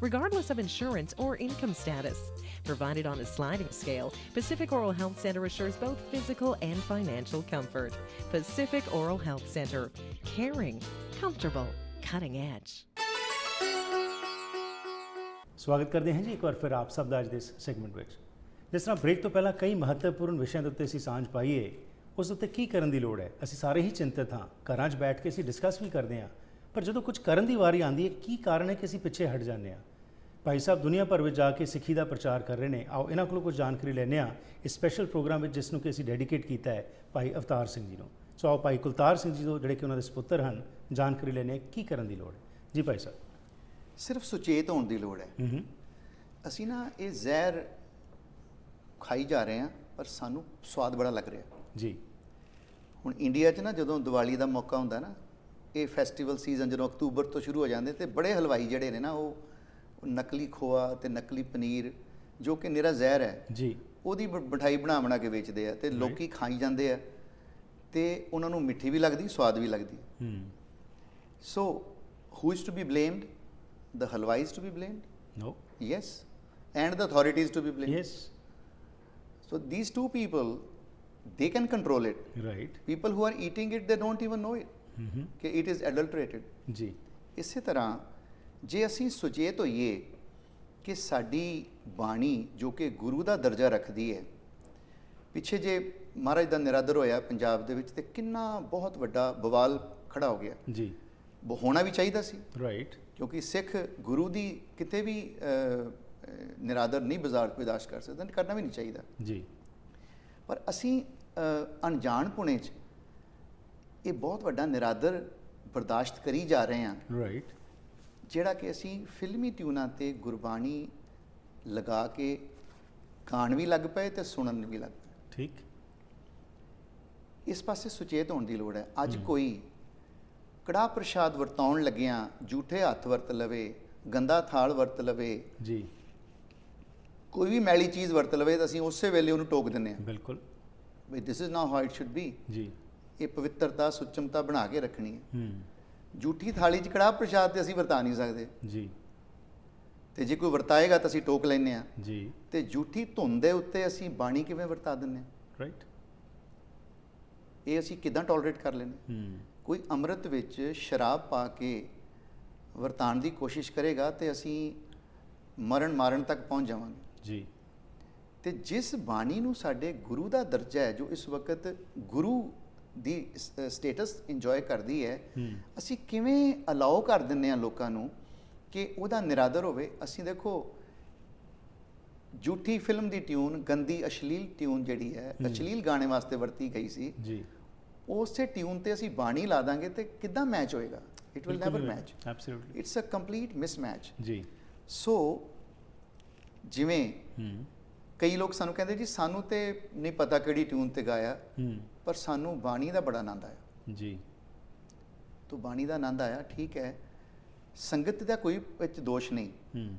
Regardless of insurance or income status. Provided on a sliding scale, Pacific Oral Health Center assures both physical and financial comfort. Pacific Oral Health Center. Caring, comfortable, cutting edge. ਸਵਾਗਤ ਕਰਦੇ ਹਾਂ ਜੀ ਇੱਕ ਵਾਰ ਫਿਰ ਆਪ ਸਭ ਦਾ ਅੱਜ ਦੇ ਇਸ ਸੈਗਮੈਂਟ ਵਿੱਚ। ਜਿਸ ਤਰ੍ਹਾਂ ਬ੍ਰੇਕ ਤੋਂ ਪਹਿਲਾਂ ਕਈ ਮਹੱਤਵਪੂਰਨ ਵਿਸ਼ਿਆਂ ਦੇ ਉੱਤੇ ਅਸੀਂ ਸਾਂਝ ਪਾਈਏ, ਉਸ ਉੱਤੇ ਕੀ ਕਰਨ ਦੀ ਲੋੜ ਹੈ। ਅਸੀਂ ਸਾਰੇ ਹੀ ਚਿੰਤਤ ਹਾਂ, ਘਰਾਂ 'ਚ ਬੈਠ ਕੇ ਅਸੀਂ ਡਿਸਕਸ ਵੀ ਕਰਦੇ ਹਾਂ, ਪਰ ਜਦੋਂ ਕੁਝ ਕਰਨ ਦੀ ਵਾਰੀ ਆਉਂਦੀ ਹੈ, ਕੀ ਕਾਰਨ ਹੈ ਕਿ ਅਸੀਂ ਪਿੱਛੇ ਹਟ ਜਾਂਦੇ ਹਾਂ। ਭਾਈ ਸਾਹਿਬ ਦੁਨੀਆ ਭਰ ਵਿੱਚ ਜਾ ਕੇ ਸਿੱਖੀ ਦਾ ਪ੍ਰਚਾਰ ਕਰ ਰਹੇ ਨੇ। ਆਓ ਇਹਨਾਂ ਕੋਲੋਂ ਕੁਝ ਜਾਣਕਾਰੀ ਲੈਂਦੇ ਹਾਂ ਇਸ ਸਪੈਸ਼ਲ ਪ੍ਰੋਗਰਾਮ ਵਿੱਚ, ਜਿਸ ਨੂੰ ਕਿ ਅਸੀਂ ਡੈਡੀਕੇਟ ਕੀਤਾ ਹੈ ਭਾਈ ਅਵਤਾਰ ਸਿੰਘ ਜੀ ਨੂੰ। ਸੋ ਆਓ ਭਾਈ ਕੁਲਤਾਰ ਸਿੰਘ ਜੀ ਤੋਂ, ਜਿਹੜੇ ਕਿ ਉਹਨਾਂ ਦੇ ਸਪੁੱਤਰ ਹਨ, ਜਾਣਕਾਰੀ ਲੈਂਦੇ ਹਾਂ ਕੀ ਕਰਨ ਦੀ ਲੋੜ ਹੈ। ਜੀ ਭਾਈ ਸਾਹਿਬ। ਸਿਰਫ ਸੁਚੇਤ ਹੋਣ ਦੀ ਲੋੜ ਹੈ। ਅਸੀਂ ਨਾ ਇਹ ਜ਼ਹਿਰ ਖਾਈ ਜਾ ਰਹੇ ਹਾਂ, ਪਰ ਸਾਨੂੰ ਸਵਾਦ ਬੜਾ ਲੱਗ ਰਿਹਾ ਜੀ। ਹੁਣ ਇੰਡੀਆ 'ਚ ਨਾ ਜਦੋਂ ਦੀਵਾਲੀ ਦਾ ਮੌਕਾ ਹੁੰਦਾ ਨਾ, ਇਹ ਫੈਸਟੀਵਲ ਸੀਜ਼ਨ ਜਦੋਂ ਅਕਤੂਬਰ ਤੋਂ ਸ਼ੁਰੂ ਹੋ ਜਾਂਦੇ, ਤੇ ਬੜੇ ਹਲਵਾਈ ਜਿਹੜੇ ਨੇ ਨਾ ਉਹ ਨਕਲੀ ਖੋਆ ਤੇ ਨਕਲੀ ਪਨੀਰ, ਜੋ ਕਿ ਨਿਰਾ ਜ਼ਹਿਰ ਹੈ ਜੀ, ਉਹਦੀ ਮਠਾਈ ਬਣਾ ਕੇ ਵੇਚਦੇ ਆ, ਤੇ ਲੋਕੀ ਖਾਈ ਜਾਂਦੇ ਆ, ਤੇ ਉਹਨਾਂ ਨੂੰ ਮਿੱਠੀ ਵੀ ਲੱਗਦੀ, ਸਵਾਦ ਵੀ ਲੱਗਦੀ। ਸੋ who is to be blamed? The halwai is to be blamed? No. Yes. And the authorities to be blamed? Yes. So these two people, they can control it. Right. People who are eating it, they don't even know it. ਕਿ it is adulterated. ਜੀ। ਇਸੇ ਤਰ੍ਹਾਂ ਜੇ ਅਸੀਂ ਸੁਚੇਤ ਹੋਈਏ ਕਿ ਸਾਡੀ ਬਾਣੀ ਜੋ ਕਿ ਗੁਰੂ ਦਾ ਦਰਜਾ ਰੱਖਦੀ ਹੈ, ਪਿੱਛੇ ਜੇ ਮਹਾਰਾਜ ਦਾ ਨਿਰਾਦਰ ਹੋਇਆ ਪੰਜਾਬ ਦੇ ਵਿੱਚ, ਤੇ ਕਿੰਨਾ ਬਹੁਤ ਵੱਡਾ ਬਵਾਲ ਖੜਾ ਹੋ ਗਿਆ ਜੀ। ਹੋਣਾ ਵੀ ਚਾਹੀਦਾ ਸੀ। ਰਾਈਟ। ਕਿਉਂਕਿ ਸਿੱਖ ਗੁਰੂ ਦੀ ਕਿਤੇ ਵੀ ਨਿਰਾਦਰ ਨਹੀਂ ਬਰਦਾਸ਼ਤ ਕਰ ਸਕਦਾ, ਕਰਨਾ ਵੀ ਨਹੀਂ ਚਾਹੀਦਾ ਜੀ। ਪਰ ਅਸੀਂ ਅਣਜਾਣ ਪੁਣੇ 'ਚ ਇਹ ਬਹੁਤ ਵੱਡਾ ਨਿਰਾਦਰ ਬਰਦਾਸ਼ਤ ਕਰੀ ਜਾ ਰਹੇ ਹਾਂ। ਰਾਈਟ। ਜਿਹੜਾ ਕਿ ਅਸੀਂ ਫਿਲਮੀ ਟਿਊਨਾਂ ਤੇ ਗੁਰਬਾਣੀ ਲਗਾ ਕੇ ਗਾਣ ਵੀ ਲੱਗ ਪਏ ਤੇ ਸੁਣਨ ਵੀ ਲੱਗ ਪਏ। ਠੀਕ। ਇਸ ਪਾਸੇ ਸੁਚੇਤ ਹੋਣ ਦੀ ਲੋੜ ਹੈ। ਅੱਜ ਕੋਈ ਕੜਾਹ ਪ੍ਰਸ਼ਾਦ ਵਰਤਾਉਣ ਲੱਗਿਆਂ ਝੂਠੇ ਹੱਥ ਵਰਤ ਲਵੇ, ਗੰਦਾ ਥਾਲ ਵਰਤ ਲਵੇ ਜੀ, ਕੋਈ ਵੀ ਮੈਲੀ ਚੀਜ਼ ਵਰਤ ਲਵੇ, ਤਾਂ ਅਸੀਂ ਉਸੇ ਵੇਲੇ ਉਹਨੂੰ ਟੋਕ ਦਿੰਦੇ ਹਾਂ। ਬਿਲਕੁਲ। ਬਈ this is now how it should be. ਜੀ। ਇਹ ਪਵਿੱਤਰਤਾ ਸੁਚਮਤਾ ਬਣਾ ਕੇ ਰੱਖਣੀ ਹੈ। ਝੂਠੀ ਥਾਲੀ 'ਚ ਕੜਾਹ ਪ੍ਰਸ਼ਾਦ ਤੇ ਅਸੀਂ ਵਰਤਾ ਨਹੀਂ ਸਕਦੇ ਜੀ, ਤੇ ਜੇ ਕੋਈ ਵਰਤਾਏਗਾ ਤਾਂ ਅਸੀਂ ਟੋਕ ਲੈਂਦੇ ਹਾਂ ਜੀ। ਤੇ ਝੂਠੀ ਧੁੰਨ ਦੇ ਉੱਤੇ ਅਸੀਂ ਬਾਣੀ ਕਿਵੇਂ ਵਰਤਾ ਦਿੰਦੇ ਹਾਂ? ਰਾਈਟ। ਇਹ ਅਸੀਂ ਕਿੱਦਾਂ ਟੋਲਰੇਟ ਕਰ ਲੈਂਦੇ? ਕੋਈ ਅੰਮ੍ਰਿਤ ਵਿੱਚ ਸ਼ਰਾਬ ਪਾ ਕੇ ਵਰਤਾਉਣ ਦੀ ਕੋਸ਼ਿਸ਼ ਕਰੇਗਾ ਤੇ ਅਸੀਂ ਮਾਰਨ ਤੱਕ ਪਹੁੰਚ ਜਾਵਾਂਗੇ ਜੀ। ਤੇ ਜਿਸ ਬਾਣੀ ਨੂੰ ਸਾਡੇ ਗੁਰੂ ਦਾ ਦਰਜਾ ਹੈ, ਜੋ ਇਸ ਵਕਤ ਗੁਰੂ ਦੀ ਸਟੇਟਸ ਇੰਜੋਏ ਕਰਦੀ ਹੈ, ਅਸੀਂ ਕਿਵੇਂ ਅਲਾਓ ਕਰ ਦਿੰਦੇ ਹਾਂ ਲੋਕਾਂ ਨੂੰ ਕਿ ਉਹਦਾ ਨਿਰਾਦਰ ਹੋਵੇ? ਅਸੀਂ ਦੇਖੋ, ਝੂਠੀ ਫਿਲਮ ਦੀ ਟਿਊਨ, ਗੰਦੀ ਅਸ਼ਲੀਲ ਟਿਊਨ ਜਿਹੜੀ ਹੈ, ਅਸ਼ਲੀਲ ਗਾਣੇ ਵਾਸਤੇ ਵਰਤੀ ਗਈ ਸੀ ਜੀ, ਉਸੇ ਟਿਊਨ ਤੇ ਅਸੀਂ ਬਾਣੀ ਲਾ ਦਾਂਗੇ ਤੇ ਕਿੱਦਾਂ ਮੈਚ ਹੋਏਗਾ? It will never match. Absolutely, it's a complete mismatch ਜੀ। ਸੋ ਜਿਵੇਂ ਕਈ ਲੋਕ ਸਾਨੂੰ ਕਹਿੰਦੇ ਜੀ ਸਾਨੂੰ ਤੇ ਨਹੀਂ ਪਤਾ ਕਿਹੜੀ ਟਿਊਨ ਤੇ ਗਾਇਆ, ਪਰ ਸਾਨੂੰ ਬਾਣੀ ਦਾ ਬੜਾ ਆਨੰਦ ਆਇਆ ਜੀ। ਤੋ ਬਾਣੀ ਦਾ ਆਨੰਦ ਆਇਆ, ਠੀਕ ਹੈ, ਸੰਗਤ ਦਾ ਕੋਈ ਵਿੱਚ ਦੋਸ਼ ਨਹੀਂ,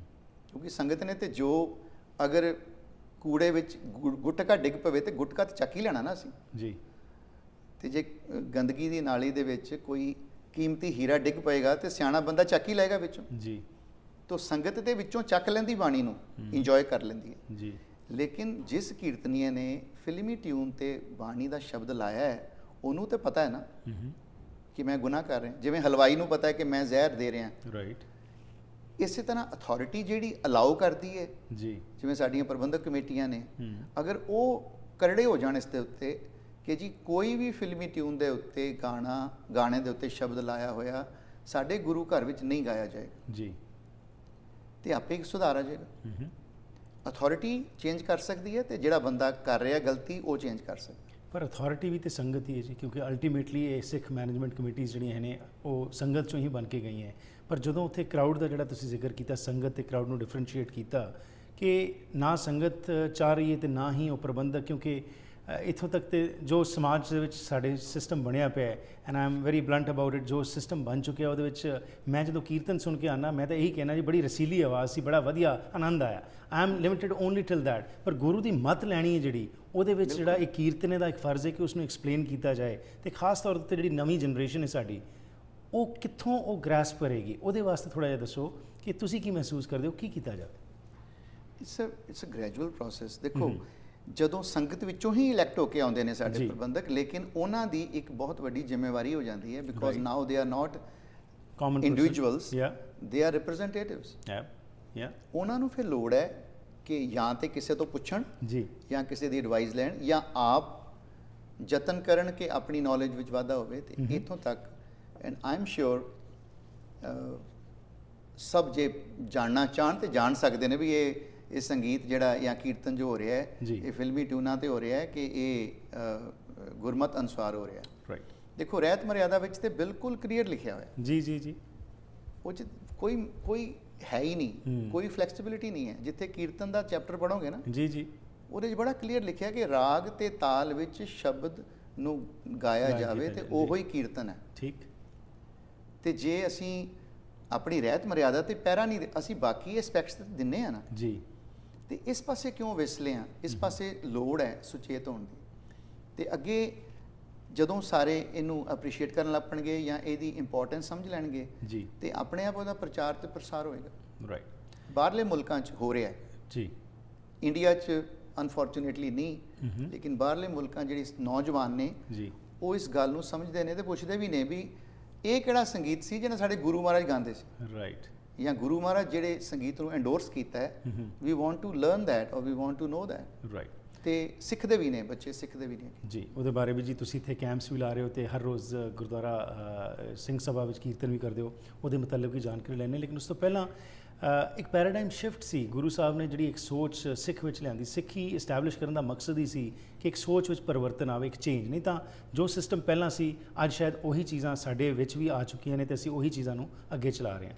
ਕਿਉਂਕਿ ਸੰਗਤ ਨੇ ਤੇ ਜੋ ਅਗਰ ਕੂੜੇ ਵਿੱਚ ਗੁਟਕਾ ਡਿੱਗ ਪਵੇ ਤੇ ਗੁਟਕਾ ਤੇ ਚੱਕ ਹੀ ਲੈਣਾ ਨਾ ਅਸੀਂ। ਜੀ ਤੇ ਜੇ ਗੰਦਗੀ ਦੀ ਨਾਲੀ ਦੇ ਵਿੱਚ ਕੋਈ ਕੀਮਤੀ ਹੀਰਾ ਡਿੱਗ ਪਏਗਾ ਤੇ ਸਿਆਣਾ ਬੰਦਾ ਚੱਕ ਹੀ ਲਏਗਾ ਵਿੱਚੋਂ। ਜੀ ਤੋ ਸੰਗਤ ਦੇ ਵਿੱਚੋਂ ਚੱਕ ਲੈਂਦੀ ਬਾਣੀ ਨੂੰ, ਇੰਜੋਏ ਕਰ ਲੈਂਦੀ ਹੈ। ਜੀ ਲੇਕਿਨ ਜਿਸ ਕੀਰਤਨੀਏ ਨੇ ਫਿਲਮੀ ਟਿਊਨ ਤੇ ਬਾਣੀ ਦਾ ਸ਼ਬਦ ਲਾਇਆ ਹੈ, ਉਹਨੂੰ ਤੇ ਪਤਾ ਹੈ ਨਾ ਕਿ ਮੈਂ ਗੁਨਾਹ ਕਰ ਰਿਹਾ। ਜਿਵੇਂ ਹਲਵਾਈ ਨੂੰ ਪਤਾ ਹੈ ਕਿ ਮੈਂ ਜ਼ਹਿਰ ਦੇ ਰਿਹਾ, ਰਾਈਟ। ਇਸੇ ਤਰ੍ਹਾਂ ਅਥਾਰਟੀ ਜਿਹੜੀ ਅਲਾਉ ਕਰਦੀ ਹੈ, ਜੀ ਜਿਵੇਂ ਸਾਡੀਆਂ ਪ੍ਰਬੰਧਕ ਕਮੇਟੀਆਂ ਨੇ, ਅਗਰ ਉਹ ਕਰੜੇ ਹੋ ਜਾਣ ਇਸ ਦੇ ਉੱਤੇ ਕਿ ਜੀ ਕੋਈ ਵੀ ਫਿਲਮੀ ਟਿਊਨ ਦੇ ਉੱਤੇ ਗਾਣੇ ਦੇ ਉੱਤੇ ਸ਼ਬਦ ਲਾਇਆ ਹੋਇਆ ਸਾਡੇ ਗੁਰੂ ਘਰ ਵਿੱਚ ਨਹੀਂ ਗਾਇਆ ਜਾਏਗਾ, ਜੀ ਤੇ ਆਪੇ ਇੱਕ ਸੁਧਾਰ ਆ ਜਾਏਗਾ। ਅਥਾਰਟੀ ਚੇਂਜ ਕਰ ਸਕਦੀ ਹੈ ਤੇ ਜਿਹੜਾ ਬੰਦਾ ਕਰ ਰਿਹਾ ਗਲਤੀ ਉਹ ਚੇਂਜ ਕਰ ਸਕਦਾ। ਪਰ ਅਥਾਰਟੀ ਵੀ ਤੇ ਸੰਗਤ ਹੀ ਹੈ ਜੀ, ਕਿਉਂਕਿ ਅਲਟੀਮੇਟਲੀ ਇਹ ਸਿੱਖ ਮੈਨੇਜਮੈਂਟ ਕਮੇਟੀਜ਼ ਜਿਹੜੀਆਂ ਨੇ ਉਹ ਸੰਗਤ ਚੋਂ ਹੀ ਬਣ ਕੇ ਗਈਆਂ ਹੈ। ਪਰ ਜਦੋਂ ਉੱਥੇ ਕਰਾਊਡ ਦਾ ਜਿਹੜਾ ਤੁਸੀਂ ਜ਼ਿਕਰ ਕੀਤਾ, ਸੰਗਤ ਤੇ ਕਰਾਊਡ ਨੂੰ ਡਿਫਰੈਂਸ਼ੀਏਟ ਕੀਤਾ ਕਿ ਨਾ ਸੰਗਤ ਚਾਹ ਰਹੀ ਹੈ ਤੇ ਨਾ ਹੀ ਉਹ ਪ੍ਰਬੰਧਕ, ਕਿਉਂਕਿ ਇੱਥੋਂ ਤੱਕ ਤੇ ਜੋ ਸਮਾਜ ਦੇ ਵਿੱਚ ਸਾਡੇ ਸਿਸਟਮ ਬਣਿਆ ਪਿਆ ਹੈ, and I am very blunt about it, ਜੋ ਸਿਸਟਮ ਬਣ ਚੁੱਕਿਆ ਉਹਦੇ ਵਿੱਚ ਮੈਂ ਜਦੋਂ ਕੀਰਤਨ ਸੁਣ ਕੇ ਆਉਣਾ, ਮੈਂ ਤਾਂ ਇਹੀ ਕਹਿਣਾ ਜੀ ਬੜੀ ਰਸੀਲੀ ਆਵਾਜ਼ ਸੀ, ਬੜਾ ਵਧੀਆ ਆਨੰਦ ਆਇਆ। I am limited only till that. ਪਰ ਗੁਰੂ ਦੀ ਮੱਤ ਲੈਣੀ ਹੈ ਜਿਹੜੀ, ਉਹਦੇ ਵਿੱਚ ਜਿਹੜਾ ਇੱਕ ਕੀਰਤਨੇ ਦਾ ਇੱਕ ਫਰਜ਼ ਹੈ ਕਿ ਉਸਨੂੰ ਐਕਸਪਲੇਨ ਕੀਤਾ ਜਾਏ, ਤੇ ਖਾਸ ਤੌਰ 'ਤੇ ਜਿਹੜੀ ਨਵੀਂ ਜਨਰੇਸ਼ਨ ਹੈ ਸਾਡੀ, ਉਹ ਕਿੱਥੋਂ ਉਹ ਗ੍ਰੈਸਪ ਕਰੇਗੀ, ਉਹਦੇ ਵਾਸਤੇ ਥੋੜ੍ਹਾ ਜਿਹਾ ਦੱਸੋ ਕਿ ਤੁਸੀਂ ਕੀ ਮਹਿਸੂਸ ਕਰਦੇ ਹੋ, ਕੀ ਕੀਤਾ ਜਾਵੇ। It's a gradual process. ਦੇਖੋ, ਜਦੋਂ ਸੰਗਤ ਵਿੱਚੋਂ ਹੀ ਇਲੈਕਟ ਹੋ ਕੇ ਆਉਂਦੇ ਨੇ ਸਾਡੇ ਪ੍ਰਬੰਧਕ, ਲੇਕਿਨ ਉਹਨਾਂ ਦੀ ਇੱਕ ਬਹੁਤ ਵੱਡੀ ਜ਼ਿੰਮੇਵਾਰੀ ਹੋ ਜਾਂਦੀ ਹੈ, because now they are not common individuals, they are representatives. ਉਹਨਾਂ ਨੂੰ ਫਿਰ ਲੋੜ ਹੈ ਕਿ ਜਾਂ ਤੇ ਕਿਸੇ ਤੋਂ ਪੁੱਛਣ ਜੀ, ਜਾਂ ਕਿਸੇ ਦੀ ਐਡਵਾਈਸ ਲੈਣ, ਜਾਂ ਆਪ ਯਤਨ ਕਰਨ ਕਿ ਆਪਣੀ ਨੌਲੇਜ ਵਿੱਚ ਵਾਧਾ ਹੋਵੇ। ਤੇ ਇੱਥੋਂ ਤੱਕ, ਐਂਡ ਆਈ ਐਮ ਸ਼ੋਰ ਸਭ ਜੇ ਜਾਣਨਾ ਚਾਹਣ ਤੇ ਜਾਣ ਸਕਦੇ ਨੇ ਵੀ ਇਹ ਸੰਗੀਤ ਜਿਹੜਾ ਜਾਂ ਕੀਰਤਨ ਜੋ ਹੋ ਰਿਹਾ ਹੈ, ਇਹ ਫਿਲਮੀ ਟਿਊਨਾਂ ਤੇ ਹੋ ਰਿਹਾ ਹੈ ਕਿ ਇਹ ਗੁਰਮਤ ਅਨੁਸਾਰ ਹੋ ਰਿਹਾ ਹੈ। ਰਾਈਟ। ਦੇਖੋ, ਰਹਿਤ ਮਰਿਆਦਾ ਵਿੱਚ ਤੇ ਬਿਲਕੁਲ ਕਲੀਅਰ ਲਿਖਿਆ ਹੋਇਆ ਹੈ। ਜੀ ਜੀ ਜੀ। ਉਹ 'ਚ ਕੋਈ ਹੈ ਹੀ ਨਹੀਂ, ਕੋਈ ਫਲੈਕਸੀਬਿਲਿਟੀ ਨਹੀਂ ਹੈ। ਜਿੱਥੇ ਕੀਰਤਨ ਦਾ ਚੈਪਟਰ ਪੜ੍ਹੋਗੇ ਨਾ, ਜੀ ਜੀ, ਉਹਦੇ 'ਚ ਬੜਾ ਕਲੀਅਰ ਲਿਖਿਆ ਕਿ ਰਾਗ ਤੇ ਤਾਲ ਵਿੱਚ ਸ਼ਬਦ ਨੂੰ ਗਾਇਆ ਜਾਵੇ ਤੇ ਉਹੋ ਹੀ ਕੀਰਤਨ ਹੈ। ਠੀਕ। ਤੇ ਜੇ ਅਸੀਂ ਆਪਣੀ ਰਹਿਤ ਮਰਿਆਦਾ ਤੇ ਪਹਿਰਾ ਨਹੀਂ, ਅਸੀਂ ਬਾਕੀ ਐਸਪੈਕਟਸ ਤੇ ਦਿੰਨੇ ਆ ਨਾ ਜੀ, ਤੇ ਇਸ ਪਾਸੇ ਕਿਉਂ ਵਿਸਲੇ ਆ? ਇਸ ਪਾਸੇ ਲੋੜ ਹੈ ਸੁਚੇਤ ਹੋਣ ਦੀ। ਤੇ ਅੱਗੇ ਜਦੋਂ ਸਾਰੇ ਇਹਨੂੰ ਅਪਰੀਸ਼ੀਏਟ ਕਰਨ ਲੱਗ ਪਣਗੇ ਜਾਂ ਇਹਦੀ ਇੰਪੋਰਟੈਂਸ ਸਮਝ ਲੈਣਗੇ ਜੀ, ਤੇ ਆਪਣੇ ਆਪ ਉਹਦਾ ਪ੍ਰਚਾਰ ਤੇ ਪ੍ਰਸਾਰ ਹੋਏਗਾ। ਰਾਈਟ। ਬਾਹਰਲੇ ਮੁਲਕਾਂ 'ਚ ਹੋ ਰਿਹਾ ਜੀ, ਇੰਡੀਆ 'ਚ ਅਨਫੋਰਚੂਨੇਟਲੀ ਨਹੀਂ, ਲੇਕਿਨ ਬਾਹਰਲੇ ਮੁਲਕਾਂ ਜਿਹੜੀ ਨੌਜਵਾਨ ਨੇ ਜੀ, ਉਹ ਇਸ ਗੱਲ ਨੂੰ ਸਮਝਦੇ ਨੇ ਤੇ ਪੁੱਛਦੇ ਵੀ ਨੇ ਵੀ ਇਹ ਕਿਹੜਾ ਸੰਗੀਤ ਸੀ ਜਿਹਨਾਂ ਸਾਡੇ ਗੁਰੂ ਮਹਾਰਾਜ ਗਾਉਂਦੇ ਸੀ, ਰਾਈਟ, ਜਾਂ ਗੁਰੂ ਮਹਾਰਾਜ ਜਿਹੜੇ ਸੰਗੀਤ ਨੂੰ ਐਂਡੋਰਸ ਕੀਤਾ ਹੈ। We want to learn that or we want to know that. Right. ਤੇ ਸਿੱਖਦੇ ਵੀ ਨੇ ਬੱਚੇ, ਸਿੱਖਦੇ ਵੀ ਨੇ ਜੀ। ਉਹਦੇ ਬਾਰੇ ਵੀ ਜੀ ਤੁਸੀਂ ਇੱਥੇ ਕੈਂਪਸ ਵੀ ਲਾ ਰਹੇ ਹੋ ਤੇ ਹਰ ਰੋਜ਼ ਗੁਰਦੁਆਰਾ ਸਿੰਘ ਸਭਾ ਵਿੱਚ ਕੀਰਤਨ ਵੀ ਕਰਦੇ ਹੋ, ਉਹਦੇ ਮੁਤਲਕ ਵੀ ਜਾਣਕਾਰੀ ਲੈਣੇ। ਲੇਕਿਨ ਉਸ ਤੋਂ ਪਹਿਲਾਂ ਇੱਕ ਪੈਰਾਡਾਈਮ ਸ਼ਿਫਟ ਸੀ, ਗੁਰੂ ਸਾਹਿਬ ਨੇ ਜਿਹੜੀ ਇੱਕ ਸੋਚ ਸਿੱਖ ਵਿੱਚ ਲਿਆਂਦੀ। ਸਿੱਖੀ ਇਸਟੈਬਲਿਸ਼ ਕਰਨ ਦਾ ਮਕਸਦ ਹੀ ਸੀ ਕਿ ਇੱਕ ਸੋਚ ਵਿੱਚ ਪਰਿਵਰਤਨ ਆਵੇ, ਇੱਕ ਚੇਂਜ। ਨਹੀਂ ਤਾਂ ਜੋ ਸਿਸਟਮ ਪਹਿਲਾਂ ਸੀ, ਅੱਜ ਸ਼ਾਇਦ ਉਹੀ ਚੀਜ਼ਾਂ ਸਾਡੇ ਵਿੱਚ ਵੀ ਆ ਚੁੱਕੀਆਂ ਨੇ ਤੇ ਅਸੀਂ ਉਹੀ ਚੀਜ਼ਾਂ ਨੂੰ ਅੱਗੇ ਚਲਾ ਰਹੇ ਹਾਂ।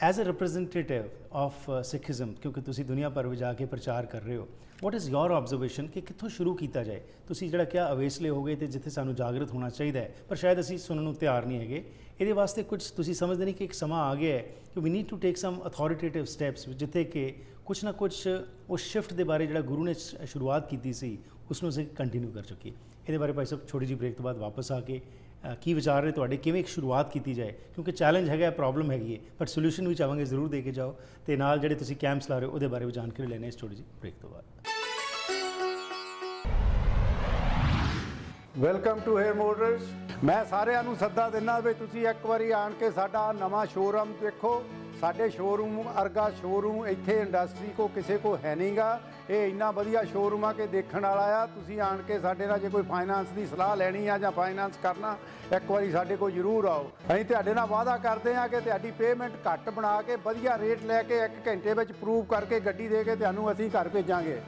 As a representative of Sikhism, ਕਿਉਂਕਿ ਤੁਸੀਂ ਦੁਨੀਆ ਭਰ ਵਿੱਚ ਜਾ ਕੇ ਪ੍ਰਚਾਰ ਕਰ ਰਹੇ ਹੋ, ਵਾਟ ਇਜ਼ ਯੋਰ ਆਬਜ਼ਰਵੇਸ਼ਨ ਕਿ ਕਿੱਥੋਂ ਸ਼ੁਰੂ ਕੀਤਾ ਜਾਏ? ਤੁਸੀਂ ਜਿਹੜਾ ਕਿਹਾ ਅਵੇਸਲੇ ਹੋ ਗਏ ਤੇ ਜਿੱਥੇ ਸਾਨੂੰ ਜਾਗਰਤ ਹੋਣਾ ਚਾਹੀਦਾ ਹੈ, ਪਰ ਸ਼ਾਇਦ ਅਸੀਂ ਸੁਣਨ ਨੂੰ ਤਿਆਰ ਨਹੀਂ ਹੈਗੇ। ਇਹਦੇ ਵਾਸਤੇ ਕੁਝ ਤੁਸੀਂ ਸਮਝਦੇ ਨਹੀਂ ਕਿ ਇੱਕ ਸਮਾਂ ਆ ਗਿਆ ਹੈ ਕਿ we need to take some authoritative steps, ਜਿੱਥੇ ਕਿ ਕੁਛ ਨਾ ਕੁਛ ਉਸ ਸ਼ਿਫਟ ਦੇ ਬਾਰੇ ਜਿਹੜਾ ਗੁਰੂ ਨੇ ਸ਼ੁਰੂਆਤ ਕੀਤੀ ਸੀ ਉਸ ਨੂੰ ਅਸੀਂ ਕੰਟੀਨਿਊ ਕਰ ਚੁੱਕੀ। ਇਹਦੇ ਬਾਰੇ ਭਾਈ ਸਾਹਿਬ ਛੋਟੀ ਜਿਹੀ ਬ੍ਰੇਕ ਤੋਂ ਬਾਅਦ ਵਾਪਸ ਆ ਕੇ ਕੀ ਵਿਚਾਰ ਰਹੇ ਤੁਹਾਡੇ, ਕਿਵੇਂ ਇੱਕ ਸ਼ੁਰੂਆਤ ਕੀਤੀ ਜਾਏ? ਕਿਉਂਕਿ ਚੈਲੰਜ ਹੈਗਾ, ਪ੍ਰੋਬਲਮ ਹੈਗੀ ਹੈ, ਪਰ ਸੋਲੂਸ਼ਨ ਵੀ ਚਾਹਾਂਗੇ ਜ਼ਰੂਰ ਦੇ ਕੇ ਜਾਓ। ਤੇ ਨਾਲ ਜਿਹੜੇ ਤੁਸੀਂ ਕੈਂਪਸ ਲਾ ਰਹੇ ਹੋ ਉਹਦੇ ਬਾਰੇ ਵੀ ਜਾਣਕਾਰੀ ਲੈਣੇ ਇਸ ਛੋਟੀ ਜਿਹੀ ਬ੍ਰੇਕ ਤੋਂ ਬਾਅਦ। Welcome to Hare Motors. ਮੈਂ ਸਾਰਿਆਂ ਨੂੰ ਸੱਦਾ ਦਿੰਦਾ ਵੀ ਤੁਸੀਂ ਇੱਕ ਵਾਰੀ ਆਣ ਕੇ ਸਾਡਾ ਨਵਾਂ ਸ਼ੋਰੂਮ ਦੇਖੋ। ਸਾਡੇ ਸ਼ੋਰੂਮ ਅਰਗਾ ਸ਼ੋਰੂਮ ਇੱਥੇ ਇੰਡਸਟਰੀ ਕੋ ਕਿਸੇ ਕੋ ਹੈ ਨਹੀਂਗਾ। ਇਹ ਇੰਨਾ ਵਧੀਆ ਸ਼ੋਰੂਮ ਆ ਕਿ ਦੇਖਣ ਵਾਲਾ ਆ। ਤੁਸੀਂ ਆਣ ਕੇ ਸਾਡੇ ਨਾਲ ਜੇ ਕੋਈ ਫਾਈਨਾਂਸ ਦੀ ਸਲਾਹ ਲੈਣੀ ਆ ਜਾਂ ਫਾਈਨਾਂਸ ਕਰਨਾ, ਇੱਕ ਵਾਰੀ ਸਾਡੇ ਕੋਲ ਜ਼ਰੂਰ ਆਓ। ਅਸੀਂ ਤੁਹਾਡੇ ਨਾਲ ਵਾਅਦਾ ਕਰਦੇ ਹਾਂ ਕਿ ਤੁਹਾਡੀ ਪੇਮੈਂਟ ਘੱਟ ਬਣਾ ਕੇ ਵਧੀਆ ਰੇਟ ਲੈ ਕੇ 1 ਘੰਟੇ ਵਿੱਚ ਪ੍ਰੂਵ ਕਰਕੇ ਗੱਡੀ ਦੇ ਕੇ ਤੁਹਾਨੂੰ ਅਸੀਂ ਘਰ ਭੇਜਾਂਗੇ।